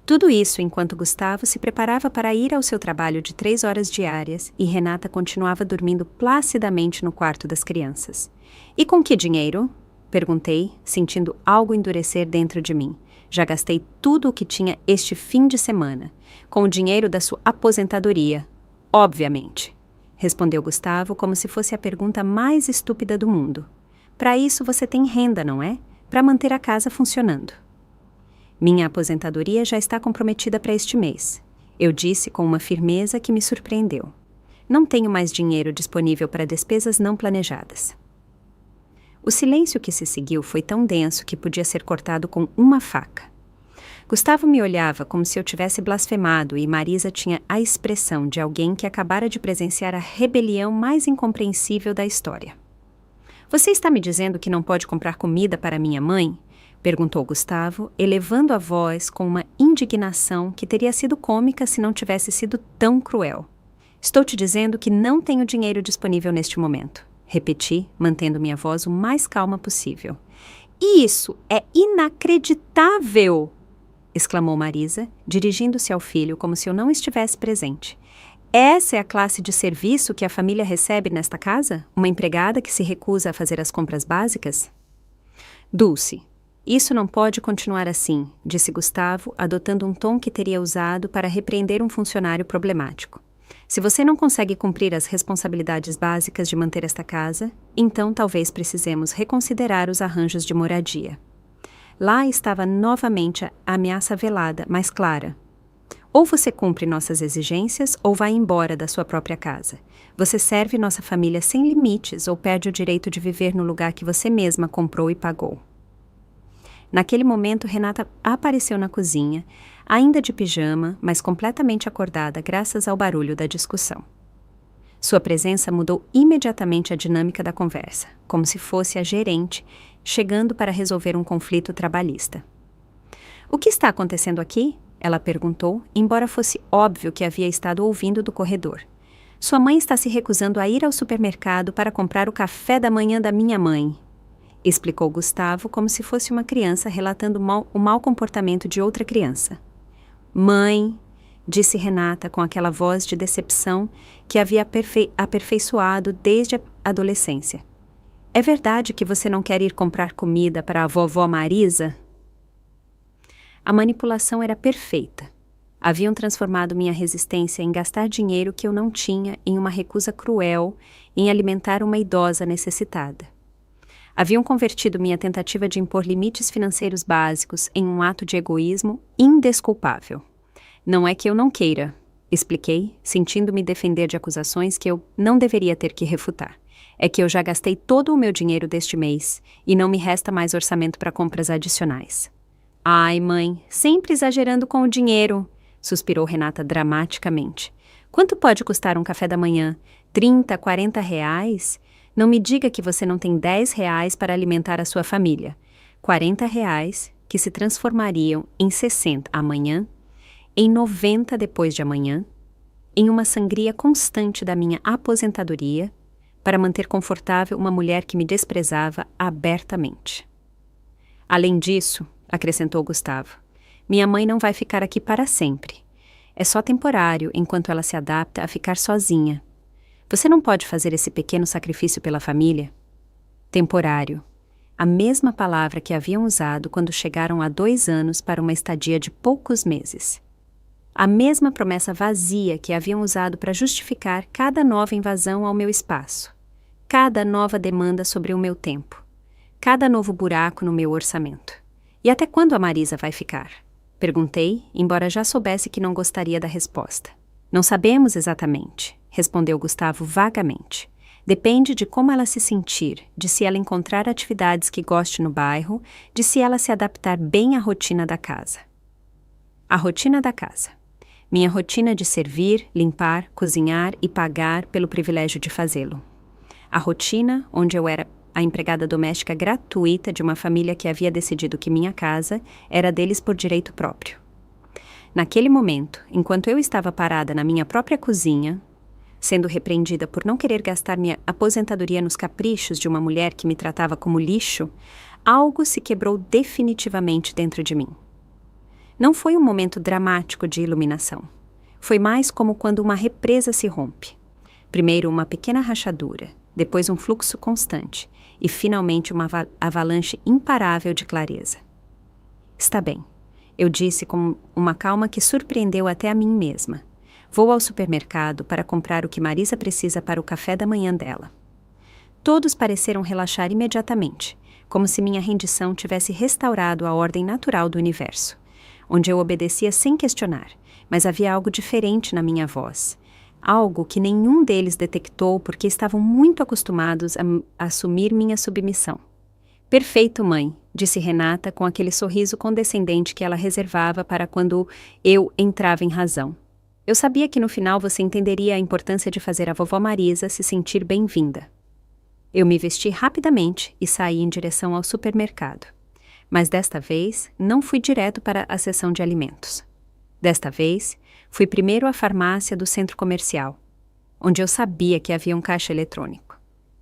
Tudo isso enquanto Gustavo se preparava para ir ao seu trabalho de 3 horas diárias e Renata continuava dormindo placidamente no quarto das crianças. E com que dinheiro? Perguntei, sentindo algo endurecer dentro de mim. Já gastei tudo o que tinha este fim de semana, com o dinheiro da sua aposentadoria, obviamente. Respondeu Gustavo como se fosse a pergunta mais estúpida do mundo. Para isso você tem renda, não é? Para manter a casa funcionando. Minha aposentadoria já está comprometida para este mês. Eu disse com uma firmeza que me surpreendeu. Não tenho mais dinheiro disponível para despesas não planejadas. O silêncio que se seguiu foi tão denso que podia ser cortado com uma faca. Gustavo me olhava como se eu tivesse blasfemado e Marisa tinha a expressão de alguém que acabara de presenciar a rebelião mais incompreensível da história. Você está me dizendo que não pode comprar comida para minha mãe? Perguntou Gustavo, elevando a voz com uma indignação que teria sido cômica se não tivesse sido tão cruel. Estou te dizendo que não tenho dinheiro disponível neste momento. Repeti, mantendo minha voz o mais calma possível. Isso é inacreditável! Exclamou Marisa, dirigindo-se ao filho como se eu não estivesse presente. Essa é a classe de serviço que a família recebe nesta casa? Uma empregada que se recusa a fazer as compras básicas? Dulce, isso não pode continuar assim, disse Gustavo, adotando um tom que teria usado para repreender um funcionário problemático. Se você não consegue cumprir as responsabilidades básicas de manter esta casa, então talvez precisemos reconsiderar os arranjos de moradia. Lá estava novamente a ameaça velada, mas clara. Ou você cumpre nossas exigências ou vai embora da sua própria casa. Você serve nossa família sem limites ou perde o direito de viver no lugar que você mesma comprou e pagou. Naquele momento, Renata apareceu na cozinha, ainda de pijama, mas completamente acordada graças ao barulho da discussão. Sua presença mudou imediatamente a dinâmica da conversa, como se fosse a gerente chegando para resolver um conflito trabalhista. O que está acontecendo aqui? Ela perguntou, embora fosse óbvio que havia estado ouvindo do corredor. Sua mãe está se recusando a ir ao supermercado para comprar o café da manhã da minha mãe, explicou Gustavo como se fosse uma criança relatando o mau comportamento de outra criança. Mãe, disse Renata com aquela voz de decepção que havia aperfeiçoado desde a adolescência. É verdade que você não quer ir comprar comida para a vovó Marisa? A manipulação era perfeita. Haviam transformado minha resistência em gastar dinheiro que eu não tinha em uma recusa cruel em alimentar uma idosa necessitada. Haviam convertido minha tentativa de impor limites financeiros básicos em um ato de egoísmo indesculpável. Não é que eu não queira, expliquei, sentindo-me defender de acusações que eu não deveria ter que refutar. É que eu já gastei todo o meu dinheiro deste mês e não me resta mais orçamento para compras adicionais. Ai, mãe, sempre exagerando com o dinheiro, suspirou Renata dramaticamente. Quanto pode custar um café da manhã? 30, 40 reais? Não me diga que você não tem 10 reais para alimentar a sua família. 40 reais que se transformariam em 60 amanhã, em 90 depois de amanhã, em uma sangria constante da minha aposentadoria, para manter confortável uma mulher que me desprezava abertamente. Além disso, acrescentou Gustavo, minha mãe não vai ficar aqui para sempre. É só temporário enquanto ela se adapta a ficar sozinha. Você não pode fazer esse pequeno sacrifício pela família? Temporário. A mesma palavra que haviam usado quando chegaram há 2 anos para uma estadia de poucos meses. A mesma promessa vazia que haviam usado para justificar cada nova invasão ao meu espaço, cada nova demanda sobre o meu tempo, cada novo buraco no meu orçamento. E até quando a Marisa vai ficar? Perguntei, embora já soubesse que não gostaria da resposta. Não sabemos exatamente, respondeu Gustavo vagamente. Depende de como ela se sentir, de se ela encontrar atividades que goste no bairro, de se ela se adaptar bem à rotina da casa. A rotina da casa. Minha rotina de servir, limpar, cozinhar e pagar pelo privilégio de fazê-lo. A rotina onde eu era a empregada doméstica gratuita de uma família que havia decidido que minha casa era deles por direito próprio. Naquele momento, enquanto eu estava parada na minha própria cozinha, sendo repreendida por não querer gastar minha aposentadoria nos caprichos de uma mulher que me tratava como lixo, algo se quebrou definitivamente dentro de mim. Não foi um momento dramático de iluminação. Foi mais como quando uma represa se rompe. Primeiro uma pequena rachadura, depois um fluxo constante e finalmente uma avalanche imparável de clareza. Está bem, eu disse com uma calma que surpreendeu até a mim mesma. Vou ao supermercado para comprar o que Marisa precisa para o café da manhã dela. Todos pareceram relaxar imediatamente, como se minha rendição tivesse restaurado a ordem natural do universo, onde eu obedecia sem questionar, mas havia algo diferente na minha voz. Algo que nenhum deles detectou porque estavam muito acostumados a assumir minha submissão. Perfeito, mãe, disse Renata com aquele sorriso condescendente que ela reservava para quando eu entrava em razão. Eu sabia que no final você entenderia a importância de fazer a vovó Marisa se sentir bem-vinda. Eu me vesti rapidamente e saí em direção ao supermercado. Mas desta vez não fui direto para a seção de alimentos. Desta vez, fui primeiro à farmácia do centro comercial, onde eu sabia que havia um caixa eletrônico.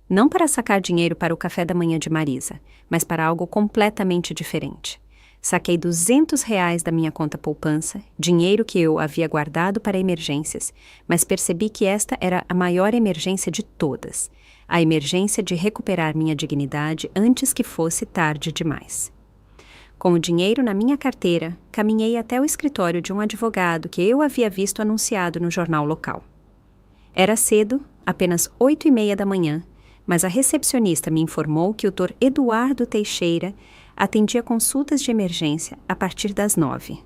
Não para sacar dinheiro para o café da manhã de Marisa, mas para algo completamente diferente. Saquei 200 reais da minha conta poupança, dinheiro que eu havia guardado para emergências, mas percebi que esta era a maior emergência de todas, a emergência de recuperar minha dignidade antes que fosse tarde demais. Com o dinheiro na minha carteira, caminhei até o escritório de um advogado que eu havia visto anunciado no jornal local. Era cedo, apenas 8h30 da manhã, mas a recepcionista me informou que o Dr. Eduardo Teixeira atendia consultas de emergência a partir das 9h.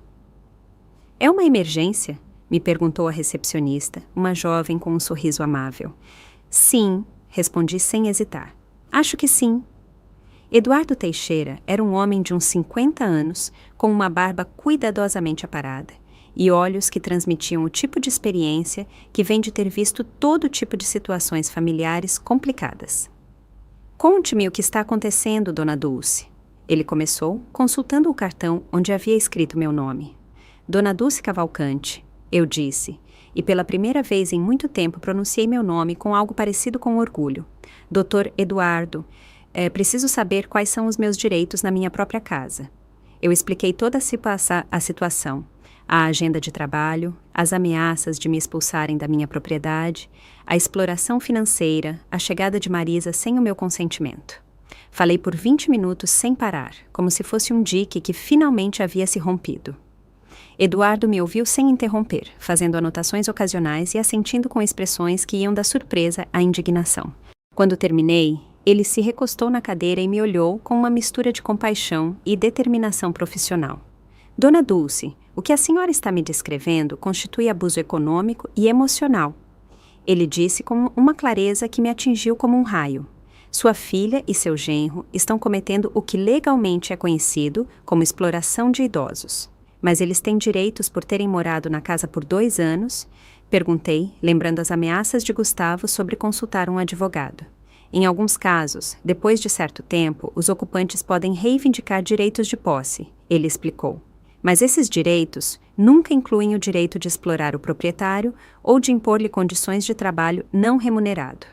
É uma emergência? Me perguntou a recepcionista, uma jovem com um sorriso amável. Sim, respondi sem hesitar. Acho que sim. Eduardo Teixeira era um homem de uns 50 anos, com uma barba cuidadosamente aparada e olhos que transmitiam o tipo de experiência que vem de ter visto todo tipo de situações familiares complicadas. Conte-me o que está acontecendo, dona Dulce. Ele começou, consultando o cartão onde havia escrito meu nome. Dona Dulce Cavalcante, eu disse, e pela primeira vez em muito tempo pronunciei meu nome com algo parecido com orgulho. Doutor Eduardo, preciso saber quais são os meus direitos na minha própria casa. Eu expliquei toda a situação, a agenda de trabalho, as ameaças de me expulsarem da minha propriedade, a exploração financeira, a chegada de Marisa sem o meu consentimento. Falei por 20 minutos sem parar, como se fosse um dique que finalmente havia se rompido. Eduardo me ouviu sem interromper, fazendo anotações ocasionais e assentindo com expressões que iam da surpresa à indignação. Quando terminei, ele se recostou na cadeira e me olhou com uma mistura de compaixão e determinação profissional. Dona Dulce, o que a senhora está me descrevendo constitui abuso econômico e emocional. Ele disse com uma clareza que me atingiu como um raio. Sua filha e seu genro estão cometendo o que legalmente é conhecido como exploração de idosos. Mas eles têm direitos por terem morado na casa por 2 anos? Perguntei, lembrando as ameaças de Gustavo sobre consultar um advogado. Em alguns casos, depois de certo tempo, os ocupantes podem reivindicar direitos de posse, ele explicou. Mas esses direitos nunca incluem o direito de explorar o proprietário ou de impor-lhe condições de trabalho não remunerado.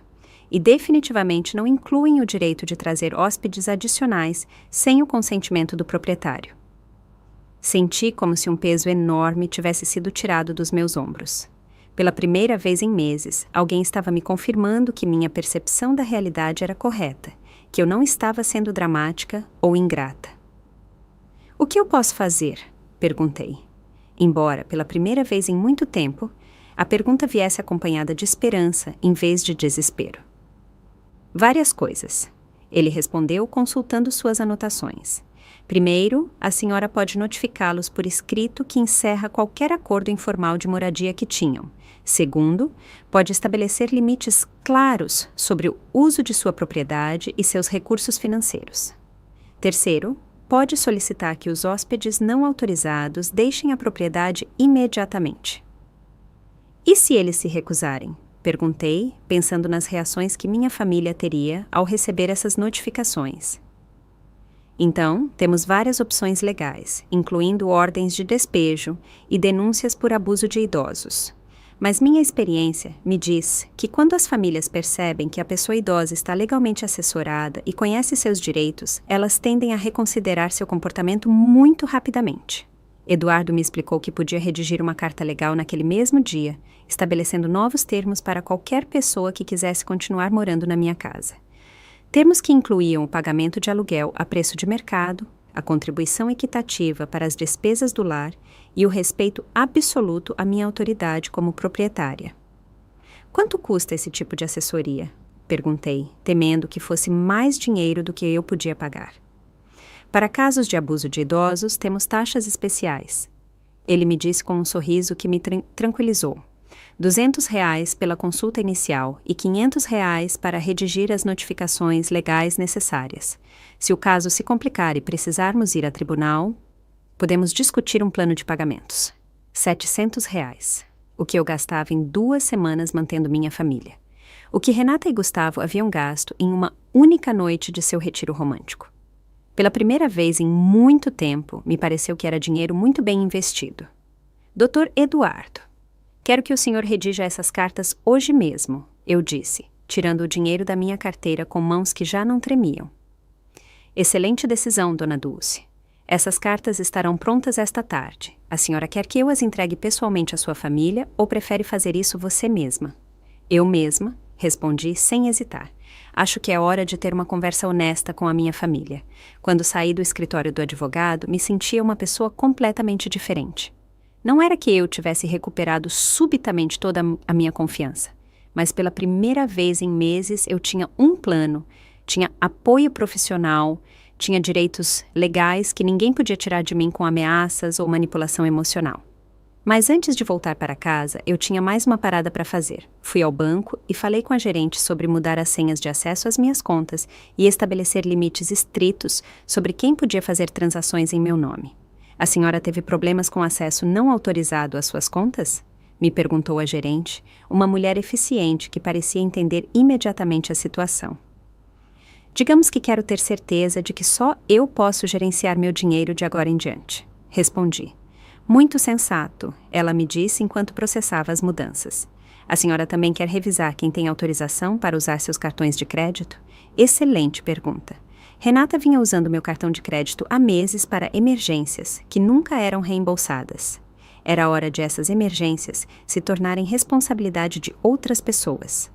E definitivamente não incluem o direito de trazer hóspedes adicionais sem o consentimento do proprietário. Senti como se um peso enorme tivesse sido tirado dos meus ombros. Pela primeira vez em meses, alguém estava me confirmando que minha percepção da realidade era correta, que eu não estava sendo dramática ou ingrata. O que eu posso fazer? Perguntei. Embora, pela primeira vez em muito tempo, a pergunta viesse acompanhada de esperança em vez de desespero. Várias coisas. Ele respondeu consultando suas anotações. Primeiro, a senhora pode notificá-los por escrito que encerra qualquer acordo informal de moradia que tinham. Segundo, pode estabelecer limites claros sobre o uso de sua propriedade e seus recursos financeiros. Terceiro, pode solicitar que os hóspedes não autorizados deixem a propriedade imediatamente. E se eles se recusarem? Perguntei, pensando nas reações que minha família teria ao receber essas notificações. Então, temos várias opções legais, incluindo ordens de despejo e denúncias por abuso de idosos. Mas minha experiência me diz que quando as famílias percebem que a pessoa idosa está legalmente assessorada e conhece seus direitos, elas tendem a reconsiderar seu comportamento muito rapidamente. Eduardo me explicou que podia redigir uma carta legal naquele mesmo dia, estabelecendo novos termos para qualquer pessoa que quisesse continuar morando na minha casa. Termos que incluíam o pagamento de aluguel a preço de mercado, a contribuição equitativa para as despesas do lar e o respeito absoluto à minha autoridade como proprietária. Quanto custa esse tipo de assessoria? Perguntei, temendo que fosse mais dinheiro do que eu podia pagar. Para casos de abuso de idosos, temos taxas especiais. Ele me disse com um sorriso que me tranquilizou. R$200 pela consulta inicial e R$500 para redigir as notificações legais necessárias. Se o caso se complicar e precisarmos ir a tribunal, podemos discutir um plano de pagamentos. R$700, o que eu gastava em 2 semanas mantendo minha família. O que Renata e Gustavo haviam gasto em uma única noite de seu retiro romântico. Pela primeira vez em muito tempo, me pareceu que era dinheiro muito bem investido. Dr. Eduardo, quero que o senhor redija essas cartas hoje mesmo, eu disse, tirando o dinheiro da minha carteira com mãos que já não tremiam. Excelente decisão, dona Dulce. Essas cartas estarão prontas esta tarde. A senhora quer que eu as entregue pessoalmente à sua família ou prefere fazer isso você mesma? Eu mesma, respondi sem hesitar. Acho que é hora de ter uma conversa honesta com a minha família. Quando saí do escritório do advogado, me sentia uma pessoa completamente diferente. Não era que eu tivesse recuperado subitamente toda a minha confiança, mas pela primeira vez em meses eu tinha um plano, tinha apoio profissional, tinha direitos legais que ninguém podia tirar de mim com ameaças ou manipulação emocional. Mas antes de voltar para casa, eu tinha mais uma parada para fazer. Fui ao banco e falei com a gerente sobre mudar as senhas de acesso às minhas contas e estabelecer limites estritos sobre quem podia fazer transações em meu nome. A senhora teve problemas com acesso não autorizado às suas contas? Me perguntou a gerente, uma mulher eficiente que parecia entender imediatamente a situação. Digamos que quero ter certeza de que só eu posso gerenciar meu dinheiro de agora em diante. Respondi. Muito sensato, ela me disse enquanto processava as mudanças. A senhora também quer revisar quem tem autorização para usar seus cartões de crédito? Excelente pergunta. Renata vinha usando meu cartão de crédito há meses para emergências, que nunca eram reembolsadas. Era hora de essas emergências se tornarem responsabilidade de outras pessoas.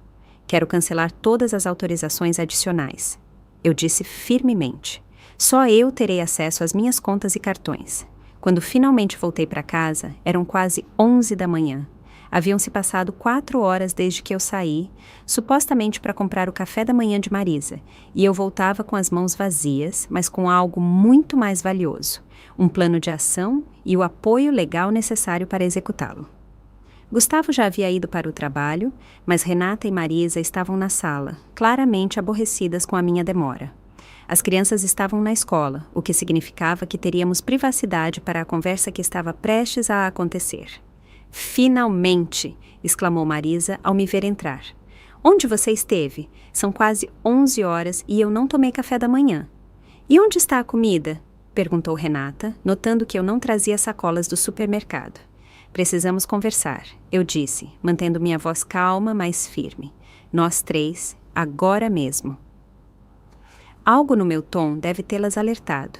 Quero cancelar todas as autorizações adicionais. Eu disse firmemente. Só eu terei acesso às minhas contas e cartões. Quando finalmente voltei para casa, eram quase 11 da manhã. Haviam se passado 4 horas desde que eu saí, supostamente para comprar o café da manhã de Marisa, e eu voltava com as mãos vazias, mas com algo muito mais valioso, um plano de ação e o apoio legal necessário para executá-lo. Gustavo já havia ido para o trabalho, mas Renata e Marisa estavam na sala, claramente aborrecidas com a minha demora. As crianças estavam na escola, o que significava que teríamos privacidade para a conversa que estava prestes a acontecer. Finalmente! Exclamou Marisa ao me ver entrar. Onde você esteve? São quase 11 horas e eu não tomei café da manhã. E onde está a comida? Perguntou Renata, notando que eu não trazia sacolas do supermercado. Precisamos conversar, eu disse, mantendo minha voz calma, mas firme. Nós 3, agora mesmo. Algo no meu tom deve tê-las alertado,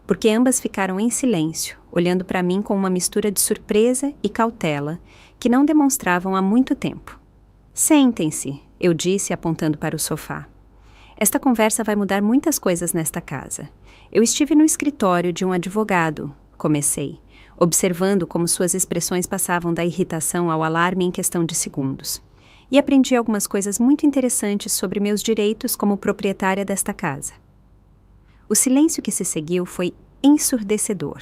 porque ambas ficaram em silêncio, olhando para mim com uma mistura de surpresa e cautela que não demonstravam há muito tempo. Sentem-se, eu disse apontando para o sofá. Esta conversa vai mudar muitas coisas nesta casa. Eu estive no escritório de um advogado, comecei, observando como suas expressões passavam da irritação ao alarme em questão de segundos. E aprendi algumas coisas muito interessantes sobre meus direitos como proprietária desta casa. O silêncio que se seguiu foi ensurdecedor.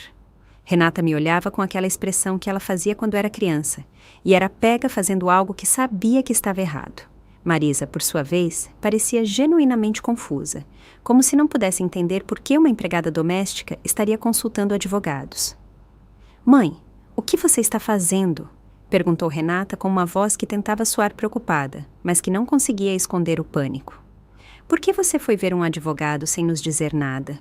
Renata me olhava com aquela expressão que ela fazia quando era criança, e era pega fazendo algo que sabia que estava errado. Marisa, por sua vez, parecia genuinamente confusa, como se não pudesse entender por que uma empregada doméstica estaria consultando advogados. Mãe, o que você está fazendo? Perguntou Renata com uma voz que tentava soar preocupada, mas que não conseguia esconder o pânico. Por que você foi ver um advogado sem nos dizer nada?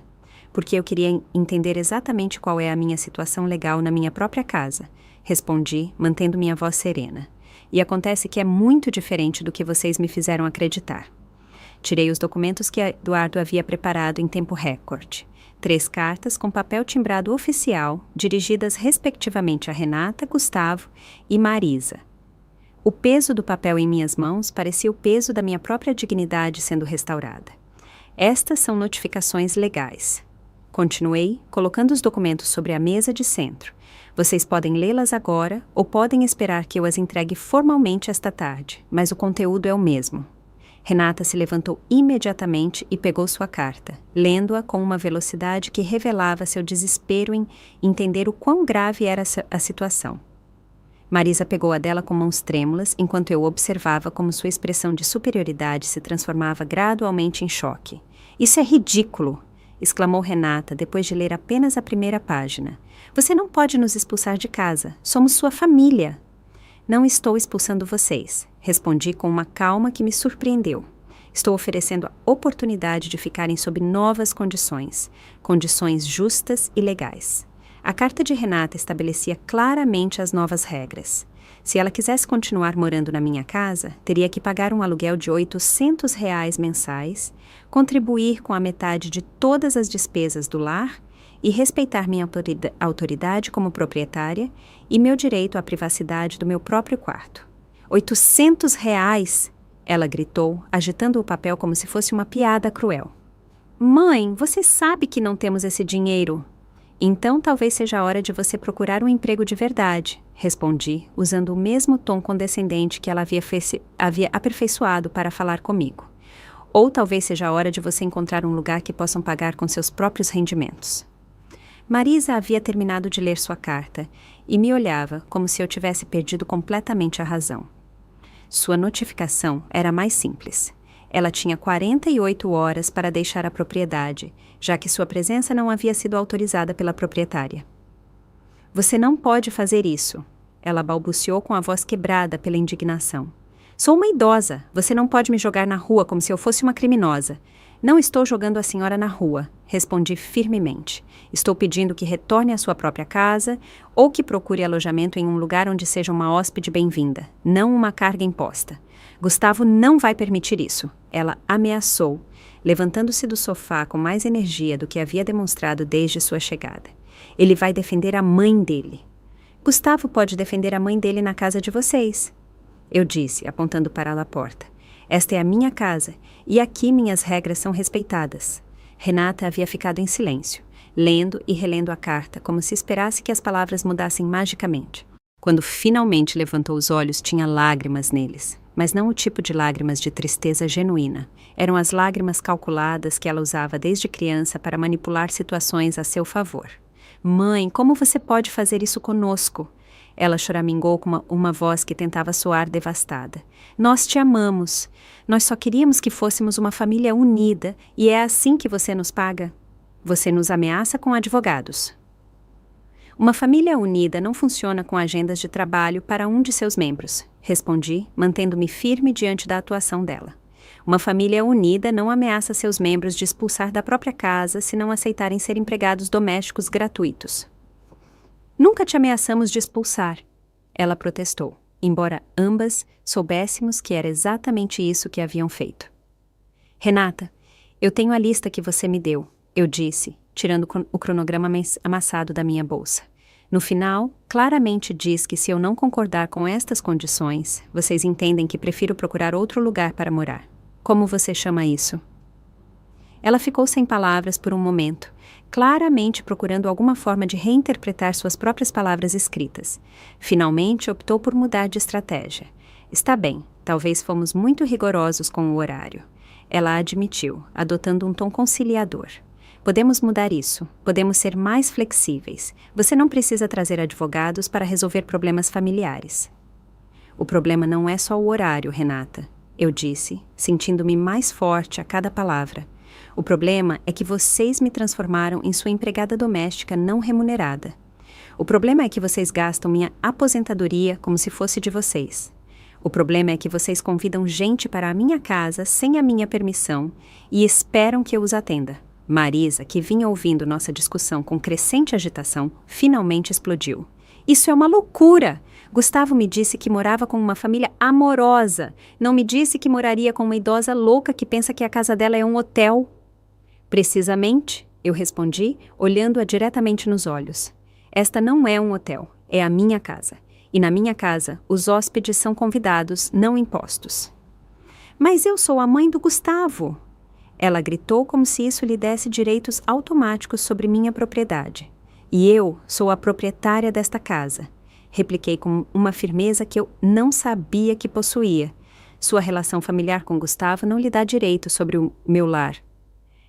Porque eu queria entender exatamente qual é a minha situação legal na minha própria casa, respondi, mantendo minha voz serena. E acontece que é muito diferente do que vocês me fizeram acreditar. Tirei os documentos que Eduardo havia preparado em tempo recorde. 3 cartas com papel timbrado oficial, dirigidas respectivamente a Renata, Gustavo e Marisa. O peso do papel em minhas mãos parecia o peso da minha própria dignidade sendo restaurada. Estas são notificações legais. Continuei, colocando os documentos sobre a mesa de centro. Vocês podem lê-las agora ou podem esperar que eu as entregue formalmente esta tarde, mas o conteúdo é o mesmo. Renata se levantou imediatamente e pegou sua carta, lendo-a com uma velocidade que revelava seu desespero em entender o quão grave era a situação. Marisa pegou a dela com mãos trêmulas enquanto eu observava como sua expressão de superioridade se transformava gradualmente em choque. Isso é ridículo! Exclamou Renata depois de ler apenas a primeira página. Você não pode nos expulsar de casa. Somos sua família. Não estou expulsando vocês, respondi com uma calma que me surpreendeu. Estou oferecendo a oportunidade de ficarem sob novas condições, condições justas e legais. A carta de Renata estabelecia claramente as novas regras. Se ela quisesse continuar morando na minha casa, teria que pagar um aluguel de R$800 mensais, contribuir com a metade de todas as despesas do lar e respeitar minha autoridade como proprietária e meu direito à privacidade do meu próprio quarto. R$800! Ela gritou, agitando o papel como se fosse uma piada cruel. Mãe, você sabe que não temos esse dinheiro. Então talvez seja a hora de você procurar um emprego de verdade, respondi, usando o mesmo tom condescendente que ela havia aperfeiçoado para falar comigo. Ou talvez seja a hora de você encontrar um lugar que possam pagar com seus próprios rendimentos. Marisa havia terminado de ler sua carta e me olhava como se eu tivesse perdido completamente a razão. Sua notificação era mais simples. Ela tinha 48 horas para deixar a propriedade, já que sua presença não havia sido autorizada pela proprietária. Você não pode fazer isso, ela balbuciou com a voz quebrada pela indignação. Sou uma idosa, você não pode me jogar na rua como se eu fosse uma criminosa. Não estou jogando a senhora na rua, respondi firmemente. Estou pedindo que retorne à sua própria casa ou que procure alojamento em um lugar onde seja uma hóspede bem-vinda, não uma carga imposta. Gustavo não vai permitir isso, ela ameaçou, levantando-se do sofá com mais energia do que havia demonstrado desde sua chegada. Ele vai defender a mãe dele. Gustavo pode defender a mãe dele na casa de vocês, eu disse, apontando para a porta. Esta é a minha casa, e aqui minhas regras são respeitadas. Renata havia ficado em silêncio, lendo e relendo a carta, como se esperasse que as palavras mudassem magicamente. Quando finalmente levantou os olhos, tinha lágrimas neles, mas não o tipo de lágrimas de tristeza genuína. Eram as lágrimas calculadas que ela usava desde criança para manipular situações a seu favor. Mãe, como você pode fazer isso conosco? Ela choramingou com uma voz que tentava soar devastada. Nós te amamos. Nós só queríamos que fôssemos uma família unida, e é assim que você nos paga? Você nos ameaça com advogados. Uma família unida não funciona com agendas de trabalho para um de seus membros, respondi, mantendo-me firme diante da atuação dela. Uma família unida não ameaça seus membros de expulsar da própria casa se não aceitarem ser empregados domésticos gratuitos. Nunca te ameaçamos de expulsar, ela protestou, embora ambas soubéssemos que era exatamente isso que haviam feito. Renata, eu tenho a lista que você me deu, eu disse, tirando o cronograma amassado da minha bolsa. No final, claramente diz que se eu não concordar com estas condições, vocês entendem que prefiro procurar outro lugar para morar. Como você chama isso? Ela ficou sem palavras por um momento, claramente procurando alguma forma de reinterpretar suas próprias palavras escritas. Finalmente, optou por mudar de estratégia. Está bem, talvez fomos muito rigorosos com o horário. Ela admitiu, adotando um tom conciliador. Podemos mudar isso, podemos ser mais flexíveis. Você não precisa trazer advogados para resolver problemas familiares. O problema não é só o horário, Renata, eu disse, sentindo-me mais forte a cada palavra. O problema é que vocês me transformaram em sua empregada doméstica não remunerada. O problema é que vocês gastam minha aposentadoria como se fosse de vocês. O problema é que vocês convidam gente para a minha casa sem a minha permissão e esperam que eu os atenda. Marisa, que vinha ouvindo nossa discussão com crescente agitação, finalmente explodiu. Isso é uma loucura! Gustavo me disse que morava com uma família amorosa. Não me disse que moraria com uma idosa louca que pensa que a casa dela é um hotel. Precisamente, eu respondi, olhando-a diretamente nos olhos. Esta não é um hotel, é a minha casa. E na minha casa, os hóspedes são convidados, não impostos. Mas eu sou a mãe do Gustavo! Ela gritou como se isso lhe desse direitos automáticos sobre minha propriedade. E eu sou a proprietária desta casa. Repliquei com uma firmeza que eu não sabia que possuía. Sua relação familiar com Gustavo não lhe dá direito sobre o meu lar.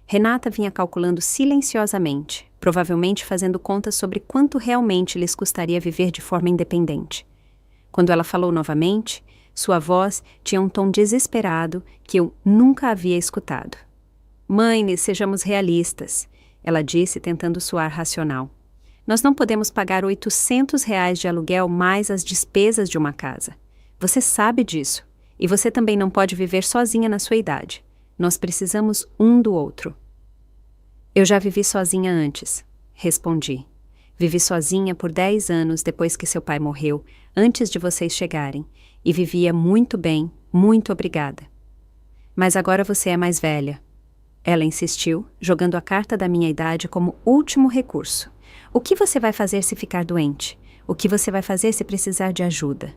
Renata vinha calculando silenciosamente, provavelmente fazendo contas sobre quanto realmente lhes custaria viver de forma independente. Quando ela falou novamente, sua voz tinha um tom desesperado que eu nunca havia escutado. Mãe, sejamos realistas, ela disse tentando soar racional. Nós não podemos pagar R$800 de aluguel mais as despesas de uma casa. Você sabe disso. E você também não pode viver sozinha na sua idade. Nós precisamos um do outro. Eu já vivi sozinha antes, respondi. Vivi sozinha por 10 anos depois que seu pai morreu, antes de vocês chegarem, e vivia muito bem, muito obrigada. Mas agora você é mais velha. Ela insistiu, jogando a carta da minha idade como último recurso. O que você vai fazer se ficar doente? O que você vai fazer se precisar de ajuda?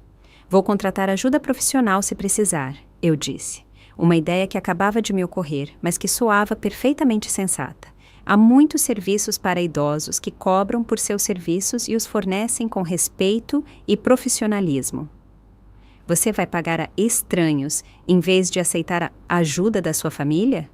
Vou contratar ajuda profissional se precisar, eu disse. Uma ideia que acabava de me ocorrer, mas que soava perfeitamente sensata. Há muitos serviços para idosos que cobram por seus serviços e os fornecem com respeito e profissionalismo. Você vai pagar a estranhos em vez de aceitar a ajuda da sua família?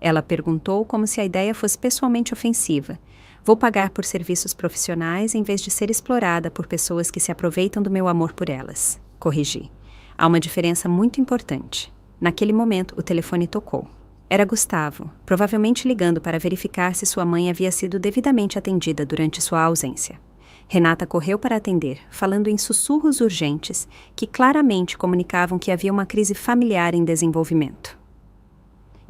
Ela perguntou como se a ideia fosse pessoalmente ofensiva. Vou pagar por serviços profissionais em vez de ser explorada por pessoas que se aproveitam do meu amor por elas. Corrigi. Há uma diferença muito importante. Naquele momento, o telefone tocou. Era Gustavo, provavelmente ligando para verificar se sua mãe havia sido devidamente atendida durante sua ausência. Renata correu para atender, falando em sussurros urgentes que claramente comunicavam que havia uma crise familiar em desenvolvimento.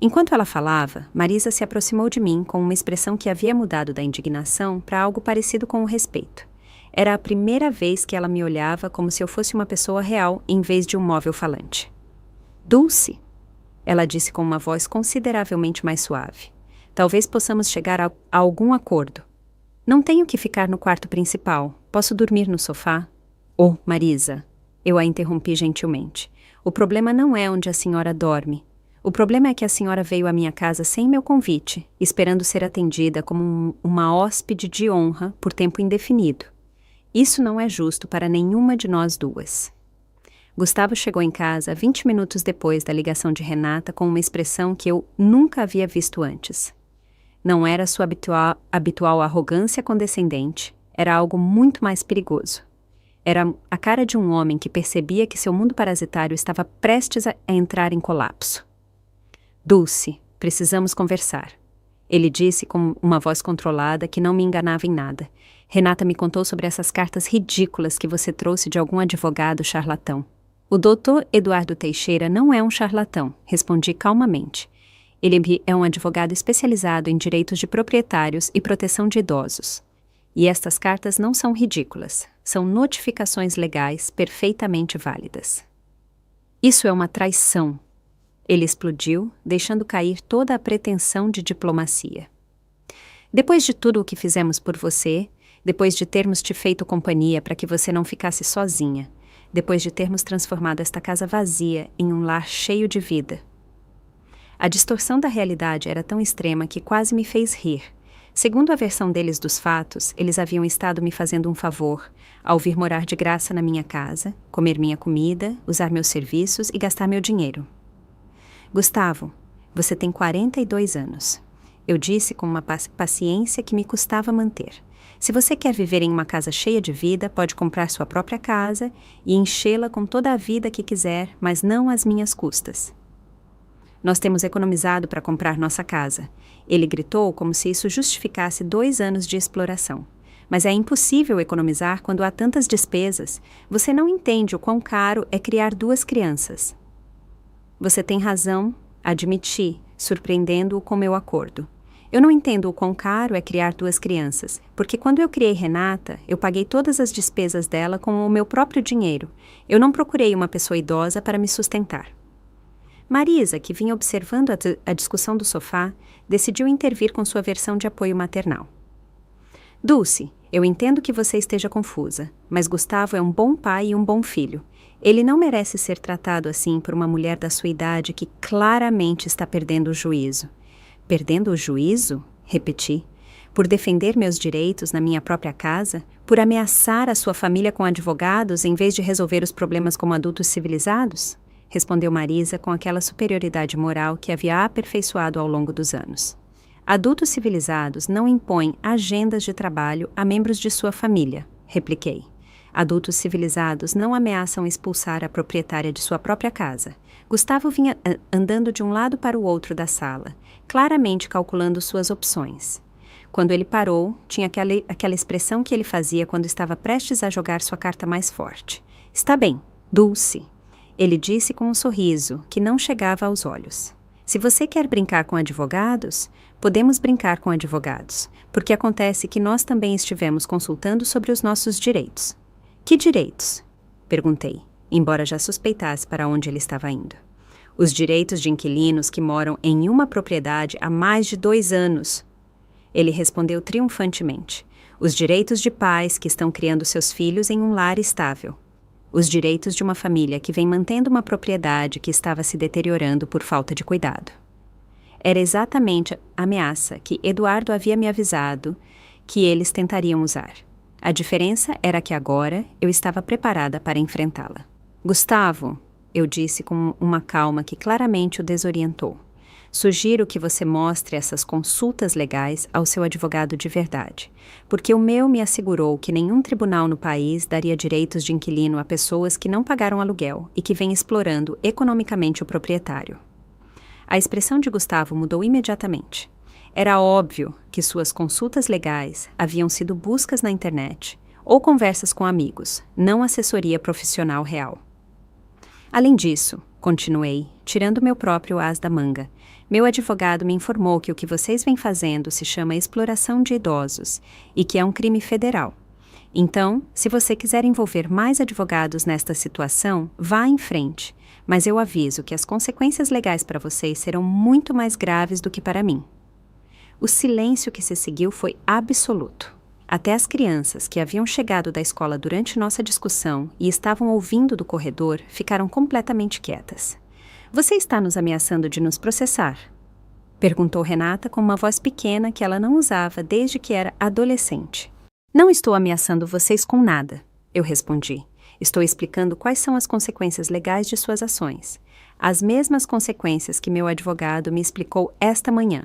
Enquanto ela falava, Marisa se aproximou de mim com uma expressão que havia mudado da indignação para algo parecido com o respeito. Era a primeira vez que ela me olhava como se eu fosse uma pessoa real em vez de um móvel falante. Dulce, ela disse com uma voz consideravelmente mais suave. Talvez possamos chegar a algum acordo. Não tenho que ficar no quarto principal. Posso dormir no sofá? Oh, Marisa, eu a interrompi gentilmente. O problema não é onde a senhora dorme. O problema é que a senhora veio à minha casa sem meu convite, esperando ser atendida como uma hóspede de honra por tempo indefinido. Isso não é justo para nenhuma de nós duas. Gustavo chegou em casa 20 minutos depois da ligação de Renata com uma expressão que eu nunca havia visto antes. Não era sua habitual arrogância condescendente, era algo muito mais perigoso. Era a cara de um homem que percebia que seu mundo parasitário estava prestes a entrar em colapso. Dulce, precisamos conversar. Ele disse com uma voz controlada que não me enganava em nada. Renata me contou sobre essas cartas ridículas que você trouxe de algum advogado charlatão. O doutor Eduardo Teixeira não é um charlatão, respondi calmamente. Ele é um advogado especializado em direitos de proprietários e proteção de idosos. E estas cartas não são ridículas, são notificações legais perfeitamente válidas. Isso é uma traição. Ele explodiu, deixando cair toda a pretensão de diplomacia. Depois de tudo o que fizemos por você, depois de termos te feito companhia para que você não ficasse sozinha, depois de termos transformado esta casa vazia em um lar cheio de vida. A distorção da realidade era tão extrema que quase me fez rir. Segundo a versão deles dos fatos, eles haviam estado me fazendo um favor ao vir morar de graça na minha casa, comer minha comida, usar meus serviços e gastar meu dinheiro. Gustavo, você tem 42 anos. Eu disse com uma paciência que me custava manter. Se você quer viver em uma casa cheia de vida, pode comprar sua própria casa e enchê-la com toda a vida que quiser, mas não às minhas custas. Nós temos economizado para comprar nossa casa. Ele gritou como se isso justificasse 2 anos de exploração. Mas é impossível economizar quando há tantas despesas. Você não entende o quão caro é criar 2 crianças. Você tem razão, admiti, surpreendendo-o com meu acordo. Eu não entendo o quão caro é criar 2 crianças, porque quando eu criei Renata, eu paguei todas as despesas dela com o meu próprio dinheiro. Eu não procurei uma pessoa idosa para me sustentar. Marisa, que vinha observando a discussão do sofá, decidiu intervir com sua versão de apoio maternal. Dulce, eu entendo que você esteja confusa, mas Gustavo é um bom pai e um bom filho. Ele não merece ser tratado assim por uma mulher da sua idade que claramente está perdendo o juízo. Perdendo o juízo? Repeti. Por defender meus direitos na minha própria casa? Por ameaçar a sua família com advogados em vez de resolver os problemas como adultos civilizados? Respondeu Marisa com aquela superioridade moral que havia aperfeiçoado ao longo dos anos. Adultos civilizados não impõem agendas de trabalho a membros de sua família, repliquei. Adultos civilizados não ameaçam expulsar a proprietária de sua própria casa. Gustavo vinha andando de um lado para o outro da sala, claramente calculando suas opções. Quando ele parou, tinha aquela expressão que ele fazia quando estava prestes a jogar sua carta mais forte. Está bem, Dulce. Ele disse com um sorriso que não chegava aos olhos. Se você quer brincar com advogados, podemos brincar com advogados, porque acontece que nós também estivemos consultando sobre os nossos direitos. Que direitos? Perguntei, embora já suspeitasse para onde ele estava indo. Os direitos de inquilinos que moram em uma propriedade há mais de 2 anos. Ele respondeu triunfantemente. Os direitos de pais que estão criando seus filhos em um lar estável. Os direitos de uma família que vem mantendo uma propriedade que estava se deteriorando por falta de cuidado. Era exatamente a ameaça que Eduardo havia me avisado que eles tentariam usar. A diferença era que agora eu estava preparada para enfrentá-la. Gustavo, eu disse com uma calma que claramente o desorientou. Sugiro que você mostre essas consultas legais ao seu advogado de verdade, porque o meu me assegurou que nenhum tribunal no país daria direitos de inquilino a pessoas que não pagaram aluguel e que vêm explorando economicamente o proprietário. A expressão de Gustavo mudou imediatamente. Era óbvio que suas consultas legais haviam sido buscas na internet ou conversas com amigos, não assessoria profissional real. Além disso, continuei, tirando meu próprio as da manga, meu advogado me informou que o que vocês vêm fazendo se chama exploração de idosos e que é um crime federal. Então, se você quiser envolver mais advogados nesta situação, vá em frente, mas eu aviso que as consequências legais para vocês serão muito mais graves do que para mim. O silêncio que se seguiu foi absoluto. Até as crianças que haviam chegado da escola durante nossa discussão e estavam ouvindo do corredor ficaram completamente quietas. Você está nos ameaçando de nos processar? Perguntou Renata com uma voz pequena que ela não usava desde que era adolescente. Não estou ameaçando vocês com nada, eu respondi. Estou explicando quais são as consequências legais de suas ações. As mesmas consequências que meu advogado me explicou esta manhã.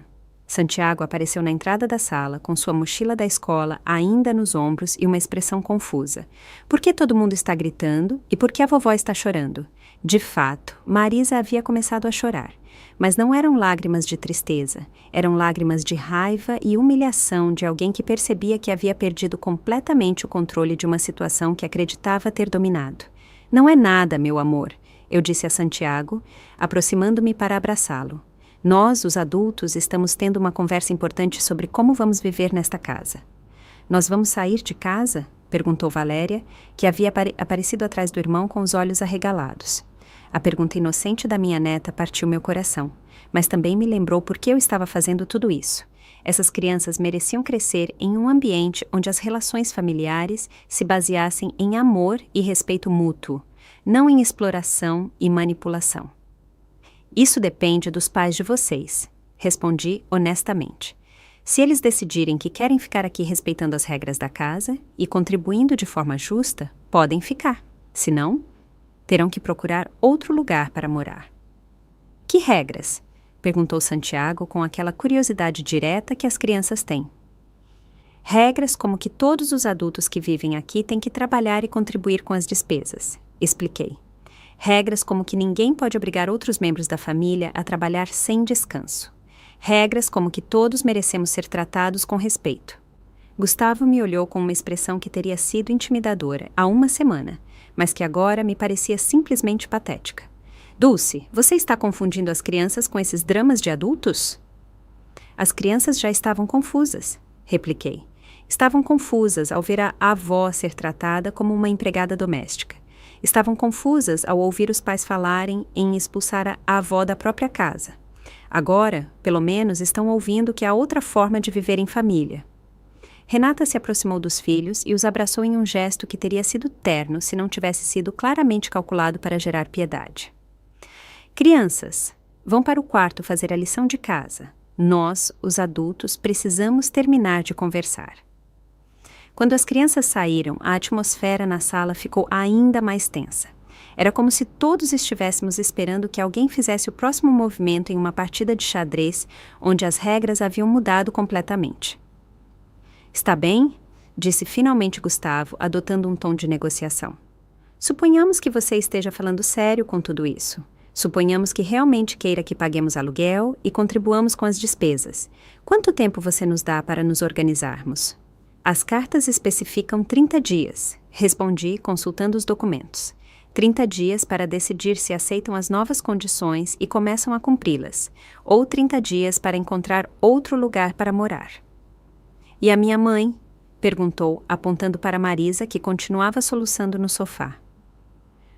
Santiago apareceu na entrada da sala, com sua mochila da escola ainda nos ombros e uma expressão confusa. Por que todo mundo está gritando e por que a vovó está chorando? De fato, Marisa havia começado a chorar. Mas não eram lágrimas de tristeza, eram lágrimas de raiva e humilhação de alguém que percebia que havia perdido completamente o controle de uma situação que acreditava ter dominado. Não é nada, meu amor, eu disse a Santiago, aproximando-me para abraçá-lo. Nós, os adultos, estamos tendo uma conversa importante sobre como vamos viver nesta casa. Nós vamos sair de casa? Perguntou Valéria, que havia aparecido atrás do irmão com os olhos arregalados. A pergunta inocente da minha neta partiu meu coração, mas também me lembrou por que eu estava fazendo tudo isso. Essas crianças mereciam crescer em um ambiente onde as relações familiares se baseassem em amor e respeito mútuo, não em exploração e manipulação. Isso depende dos pais de vocês, respondi honestamente. Se eles decidirem que querem ficar aqui respeitando as regras da casa e contribuindo de forma justa, podem ficar. Se não, terão que procurar outro lugar para morar. Que regras? Perguntou Santiago com aquela curiosidade direta que as crianças têm. Regras como que todos os adultos que vivem aqui têm que trabalhar e contribuir com as despesas, expliquei. Regras como que ninguém pode obrigar outros membros da família a trabalhar sem descanso. Regras como que todos merecemos ser tratados com respeito. Gustavo me olhou com uma expressão que teria sido intimidadora há uma semana, mas que agora me parecia simplesmente patética. Dulce, você está confundindo as crianças com esses dramas de adultos? As crianças já estavam confusas, repliquei. Estavam confusas ao ver a avó ser tratada como uma empregada doméstica. Estavam confusas ao ouvir os pais falarem em expulsar a avó da própria casa. Agora, pelo menos, estão ouvindo que há outra forma de viver em família. Renata se aproximou dos filhos e os abraçou em um gesto que teria sido terno se não tivesse sido claramente calculado para gerar piedade. Crianças, vão para o quarto fazer a lição de casa. Nós, os adultos, precisamos terminar de conversar. Quando as crianças saíram, a atmosfera na sala ficou ainda mais tensa. Era como se todos estivéssemos esperando que alguém fizesse o próximo movimento em uma partida de xadrez onde as regras haviam mudado completamente. Está bem? Disse finalmente Gustavo, adotando um tom de negociação. Suponhamos que você esteja falando sério com tudo isso. Suponhamos que realmente queira que paguemos aluguel e contribuamos com as despesas. Quanto tempo você nos dá para nos organizarmos? As cartas especificam 30 dias, respondi consultando os documentos. 30 dias para decidir se aceitam as novas condições e começam a cumpri-las, ou 30 dias para encontrar outro lugar para morar. E a minha mãe? Perguntou, apontando para Marisa, que continuava soluçando no sofá.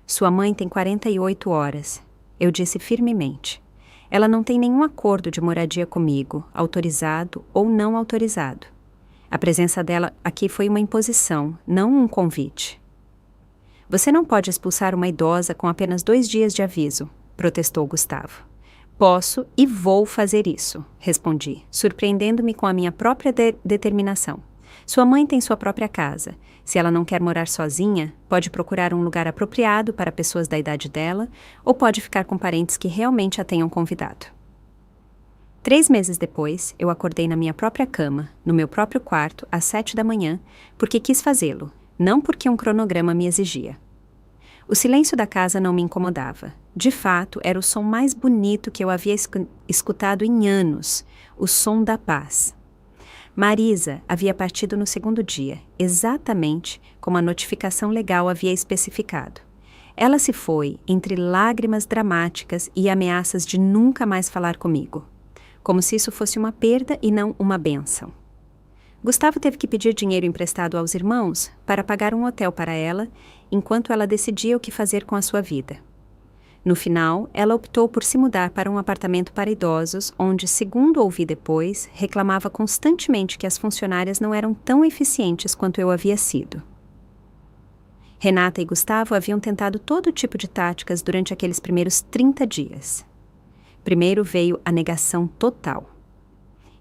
Sua mãe tem 48 horas, eu disse firmemente. Ela não tem nenhum acordo de moradia comigo, autorizado ou não autorizado. A presença dela aqui foi uma imposição, não um convite. Você não pode expulsar uma idosa com apenas 2 dias de aviso, protestou Gustavo. Posso e vou fazer isso, respondi, surpreendendo-me com a minha própria determinação. Sua mãe tem sua própria casa. Se ela não quer morar sozinha, pode procurar um lugar apropriado para pessoas da idade dela ou pode ficar com parentes que realmente a tenham convidado. 3 meses depois, eu acordei na minha própria cama, no meu próprio quarto, às 7 da manhã, porque quis fazê-lo, não porque um cronograma me exigia. O silêncio da casa não me incomodava. De fato, era o som mais bonito que eu havia escutado em anos, o som da paz. Marisa havia partido no 2º dia, exatamente como a notificação legal havia especificado. Ela se foi entre lágrimas dramáticas e ameaças de nunca mais falar comigo, como se isso fosse uma perda e não uma bênção. Gustavo teve que pedir dinheiro emprestado aos irmãos para pagar um hotel para ela, enquanto ela decidia o que fazer com a sua vida. No final, ela optou por se mudar para um apartamento para idosos, onde, segundo ouvi depois, reclamava constantemente que as funcionárias não eram tão eficientes quanto eu havia sido. Renata e Gustavo haviam tentado todo tipo de táticas durante aqueles primeiros 30 dias. Primeiro veio a negação total.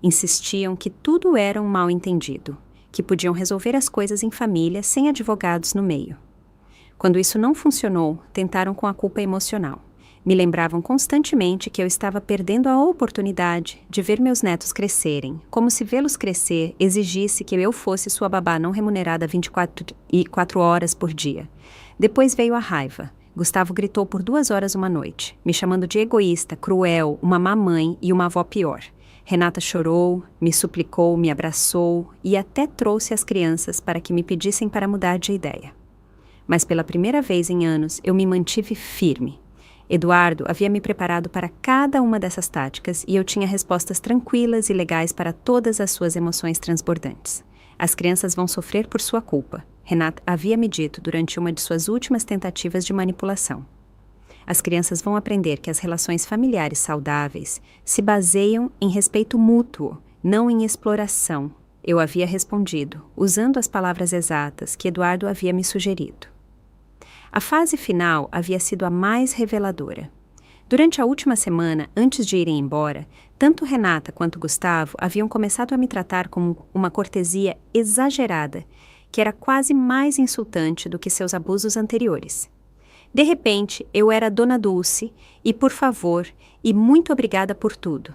Insistiam que tudo era um mal-entendido, que podiam resolver as coisas em família sem advogados no meio. Quando isso não funcionou, tentaram com a culpa emocional. Me lembravam constantemente que eu estava perdendo a oportunidade de ver meus netos crescerem, como se vê-los crescer exigisse que eu fosse sua babá não remunerada 24 horas por dia. Depois veio a raiva. Gustavo gritou por 2 horas uma noite, me chamando de egoísta, cruel, uma mamãe e uma avó pior. Renata chorou, me suplicou, me abraçou e até trouxe as crianças para que me pedissem para mudar de ideia. Mas pela primeira vez em anos, eu me mantive firme. Eduardo havia me preparado para cada uma dessas táticas e eu tinha respostas tranquilas e legais para todas as suas emoções transbordantes. As crianças vão sofrer por sua culpa, Renata havia me dito durante uma de suas últimas tentativas de manipulação. As crianças vão aprender que as relações familiares saudáveis se baseiam em respeito mútuo, não em exploração. Eu havia respondido, usando as palavras exatas que Eduardo havia me sugerido. A fase final havia sido a mais reveladora. Durante a última semana, antes de irem embora, tanto Renata quanto Gustavo haviam começado a me tratar com uma cortesia exagerada, que era quase mais insultante do que seus abusos anteriores. De repente, eu era Dona Dulce e, por favor, e muito obrigada por tudo.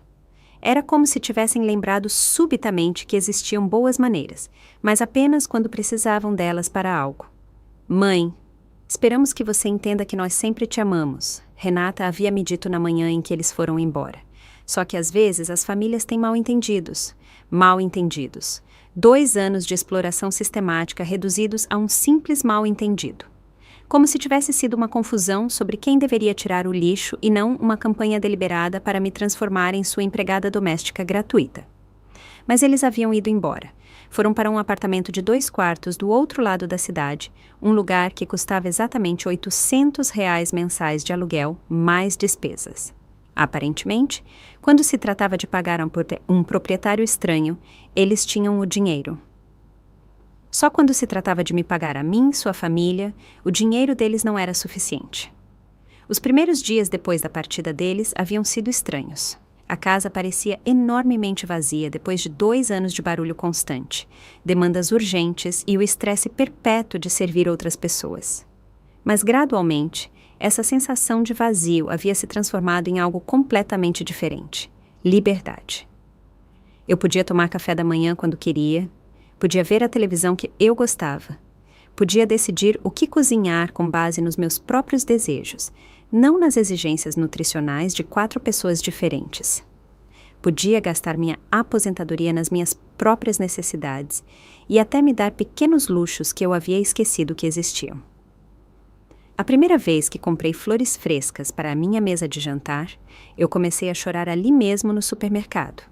Era como se tivessem lembrado subitamente que existiam boas maneiras, mas apenas quando precisavam delas para algo. Mãe, esperamos que você entenda que nós sempre te amamos, Renata havia me dito na manhã em que eles foram embora. Só que às vezes as famílias têm mal-entendidos. 2 anos de exploração sistemática reduzidos a um simples mal-entendido. Como se tivesse sido uma confusão sobre quem deveria tirar o lixo e não uma campanha deliberada para me transformar em sua empregada doméstica gratuita. Mas eles haviam ido embora. Foram para um apartamento de 2 quartos do outro lado da cidade, um lugar que custava exatamente R$800 mensais de aluguel, mais despesas. Aparentemente, quando se tratava de pagar a um proprietário estranho, eles tinham o dinheiro. Só quando se tratava de me pagar a mim, sua família, o dinheiro deles não era suficiente. Os primeiros dias depois da partida deles haviam sido estranhos. A casa parecia enormemente vazia depois de 2 anos de barulho constante, demandas urgentes e o estresse perpétuo de servir outras pessoas. Mas gradualmente, essa sensação de vazio havia se transformado em algo completamente diferente: liberdade. Eu podia tomar café da manhã quando queria, podia ver a televisão que eu gostava, podia decidir o que cozinhar com base nos meus próprios desejos, não nas exigências nutricionais de 4 pessoas diferentes. Podia gastar minha aposentadoria nas minhas próprias necessidades e até me dar pequenos luxos que eu havia esquecido que existiam. A primeira vez que comprei flores frescas para a minha mesa de jantar, eu comecei a chorar ali mesmo no supermercado.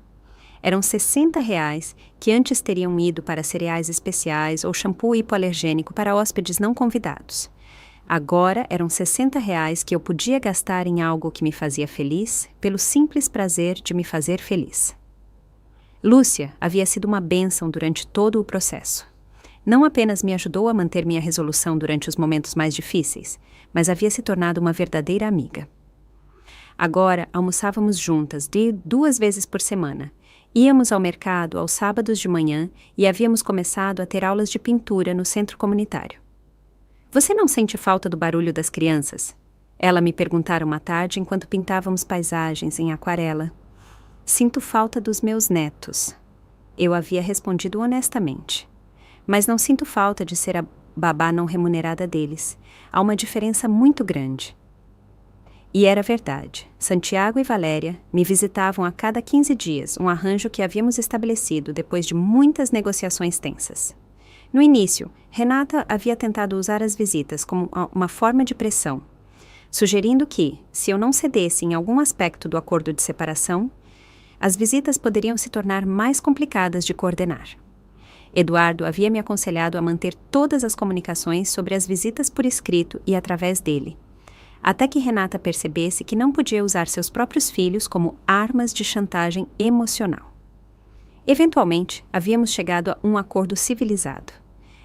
Eram R$60 que antes teriam ido para cereais especiais ou shampoo hipoalergênico para hóspedes não convidados. Agora eram R$60 que eu podia gastar em algo que me fazia feliz, pelo simples prazer de me fazer feliz. Lúcia havia sido uma bênção durante todo o processo. Não apenas me ajudou a manter minha resolução durante os momentos mais difíceis, mas havia se tornado uma verdadeira amiga. Agora almoçávamos juntas 2 vezes por semana. Íamos ao mercado aos sábados de manhã e havíamos começado a ter aulas de pintura no centro comunitário. Você não sente falta do barulho das crianças? Ela me perguntara uma tarde enquanto pintávamos paisagens em aquarela. Sinto falta dos meus netos. Eu havia respondido honestamente. Mas não sinto falta de ser a babá não remunerada deles. Há uma diferença muito grande. E era verdade. Santiago e Valéria me visitavam a cada 15 dias, um arranjo que havíamos estabelecido depois de muitas negociações tensas. No início, Renata havia tentado usar as visitas como uma forma de pressão, sugerindo que, se eu não cedesse em algum aspecto do acordo de separação, as visitas poderiam se tornar mais complicadas de coordenar. Eduardo havia me aconselhado a manter todas as comunicações sobre as visitas por escrito e através dele, até que Renata percebesse que não podia usar seus próprios filhos como armas de chantagem emocional. Eventualmente, havíamos chegado a um acordo civilizado.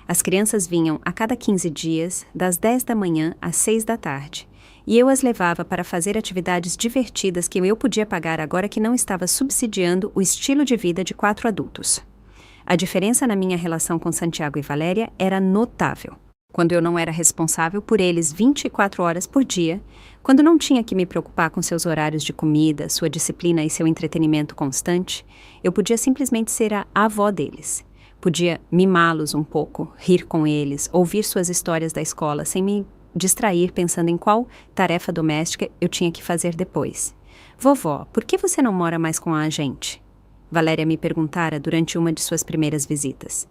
As crianças vinham a cada 15 dias, das 10 da manhã às 6 da tarde, e eu as levava para fazer atividades divertidas que eu podia pagar agora que não estava subsidiando o estilo de vida de 4 adultos. A diferença na minha relação com Santiago e Valéria era notável. Quando eu não era responsável por eles 24 horas por dia, quando não tinha que me preocupar com seus horários de comida, sua disciplina e seu entretenimento constante, eu podia simplesmente ser a avó deles. Podia mimá-los um pouco, rir com eles, ouvir suas histórias da escola sem me distrair pensando em qual tarefa doméstica eu tinha que fazer depois. Vovó, por que você não mora mais com a gente? Valéria me perguntara durante uma de suas primeiras visitas.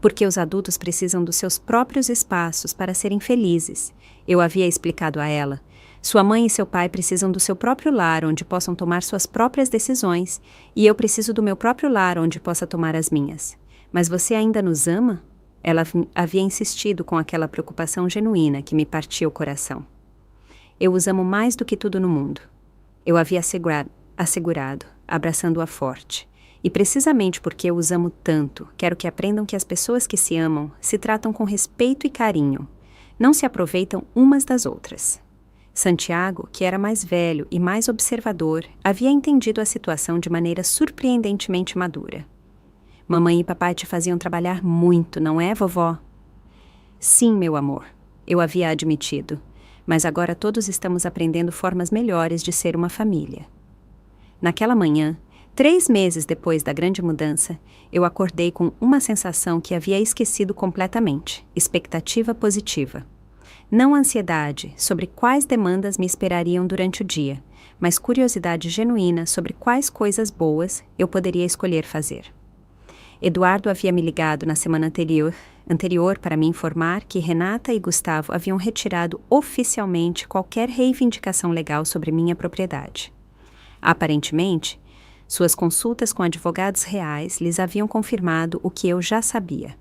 Porque os adultos precisam dos seus próprios espaços para serem felizes. Eu havia explicado a ela. Sua mãe e seu pai precisam do seu próprio lar onde possam tomar suas próprias decisões, e eu preciso do meu próprio lar onde possa tomar as minhas. Mas você ainda nos ama? Ela havia insistido com aquela preocupação genuína que me partia o coração. Eu os amo mais do que tudo no mundo. Eu havia assegurado, abraçando-a forte. E precisamente porque eu os amo tanto, quero que aprendam que as pessoas que se amam se tratam com respeito e carinho. Não se aproveitam umas das outras. Santiago, que era mais velho e mais observador, havia entendido a situação de maneira surpreendentemente madura. Mamãe e papai te faziam trabalhar muito, não é, vovó? Sim, meu amor, eu havia admitido. Mas agora todos estamos aprendendo formas melhores de ser uma família. Naquela manhã, 3 meses depois da grande mudança, eu acordei com uma sensação que havia esquecido completamente, expectativa positiva. Não ansiedade sobre quais demandas me esperariam durante o dia, mas curiosidade genuína sobre quais coisas boas eu poderia escolher fazer. Eduardo havia me ligado na semana anterior para me informar que Renata e Gustavo haviam retirado oficialmente qualquer reivindicação legal sobre minha propriedade. Aparentemente, suas consultas com advogados reais lhes haviam confirmado o que eu já sabia.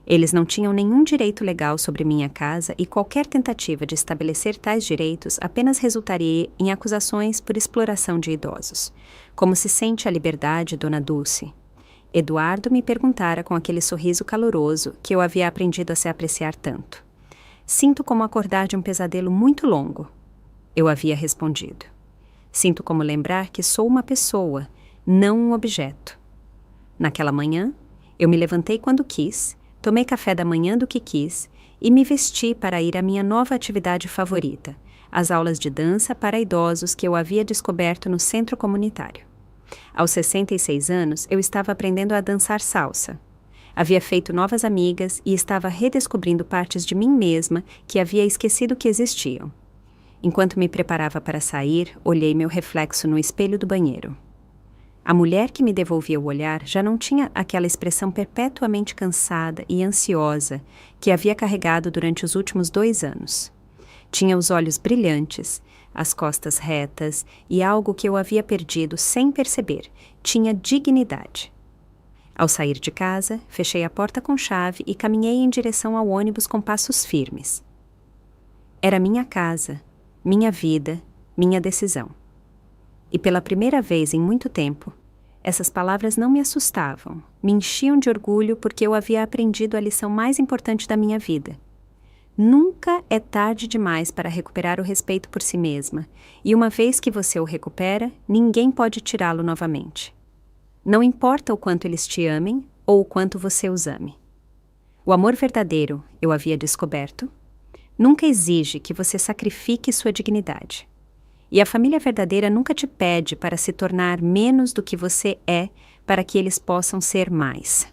Eles não tinham nenhum direito legal sobre minha casa e qualquer tentativa de estabelecer tais direitos apenas resultaria em acusações por exploração de idosos. Como se sente a liberdade, Dona Dulce? Eduardo me perguntara com aquele sorriso caloroso que eu havia aprendido a se apreciar tanto. Sinto como acordar de um pesadelo muito longo. Eu havia respondido. Sinto como lembrar que sou uma pessoa, não um objeto. Naquela manhã, eu me levantei quando quis, tomei café da manhã do que quis e me vesti para ir à minha nova atividade favorita, as aulas de dança para idosos que eu havia descoberto no centro comunitário. Aos 66 anos, eu estava aprendendo a dançar salsa. Havia feito novas amigas e estava redescobrindo partes de mim mesma que havia esquecido que existiam. Enquanto me preparava para sair, olhei meu reflexo no espelho do banheiro. A mulher que me devolvia o olhar já não tinha aquela expressão perpetuamente cansada e ansiosa que havia carregado durante os últimos 2 anos. Tinha os olhos brilhantes, as costas retas e algo que eu havia perdido sem perceber, tinha dignidade. Ao sair de casa, fechei a porta com chave e caminhei em direção ao ônibus com passos firmes. Era minha casa, minha vida, minha decisão. E pela primeira vez em muito tempo, essas palavras não me assustavam, me enchiam de orgulho porque eu havia aprendido a lição mais importante da minha vida. Nunca é tarde demais para recuperar o respeito por si mesma, e uma vez que você o recupera, ninguém pode tirá-lo novamente. Não importa o quanto eles te amem ou o quanto você os ame. O amor verdadeiro, eu havia descoberto, nunca exige que você sacrifique sua dignidade. E a família verdadeira nunca te pede para se tornar menos do que você é para que eles possam ser mais.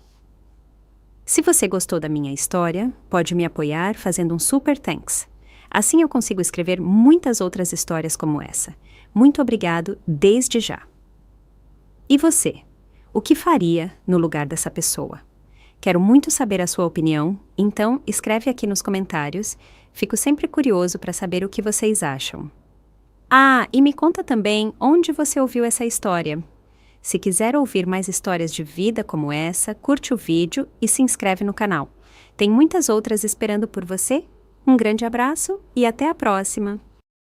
Se você gostou da minha história, pode me apoiar fazendo um super thanks. Assim eu consigo escrever muitas outras histórias como essa. Muito obrigado desde já. E você? O que faria no lugar dessa pessoa? Quero muito saber a sua opinião, então escreve aqui nos comentários. Fico sempre curioso para saber o que vocês acham. Ah, e me conta também onde você ouviu essa história. Se quiser ouvir mais histórias de vida como essa, curte o vídeo e se inscreve no canal. Tem muitas outras esperando por você. Um grande abraço e até a próxima!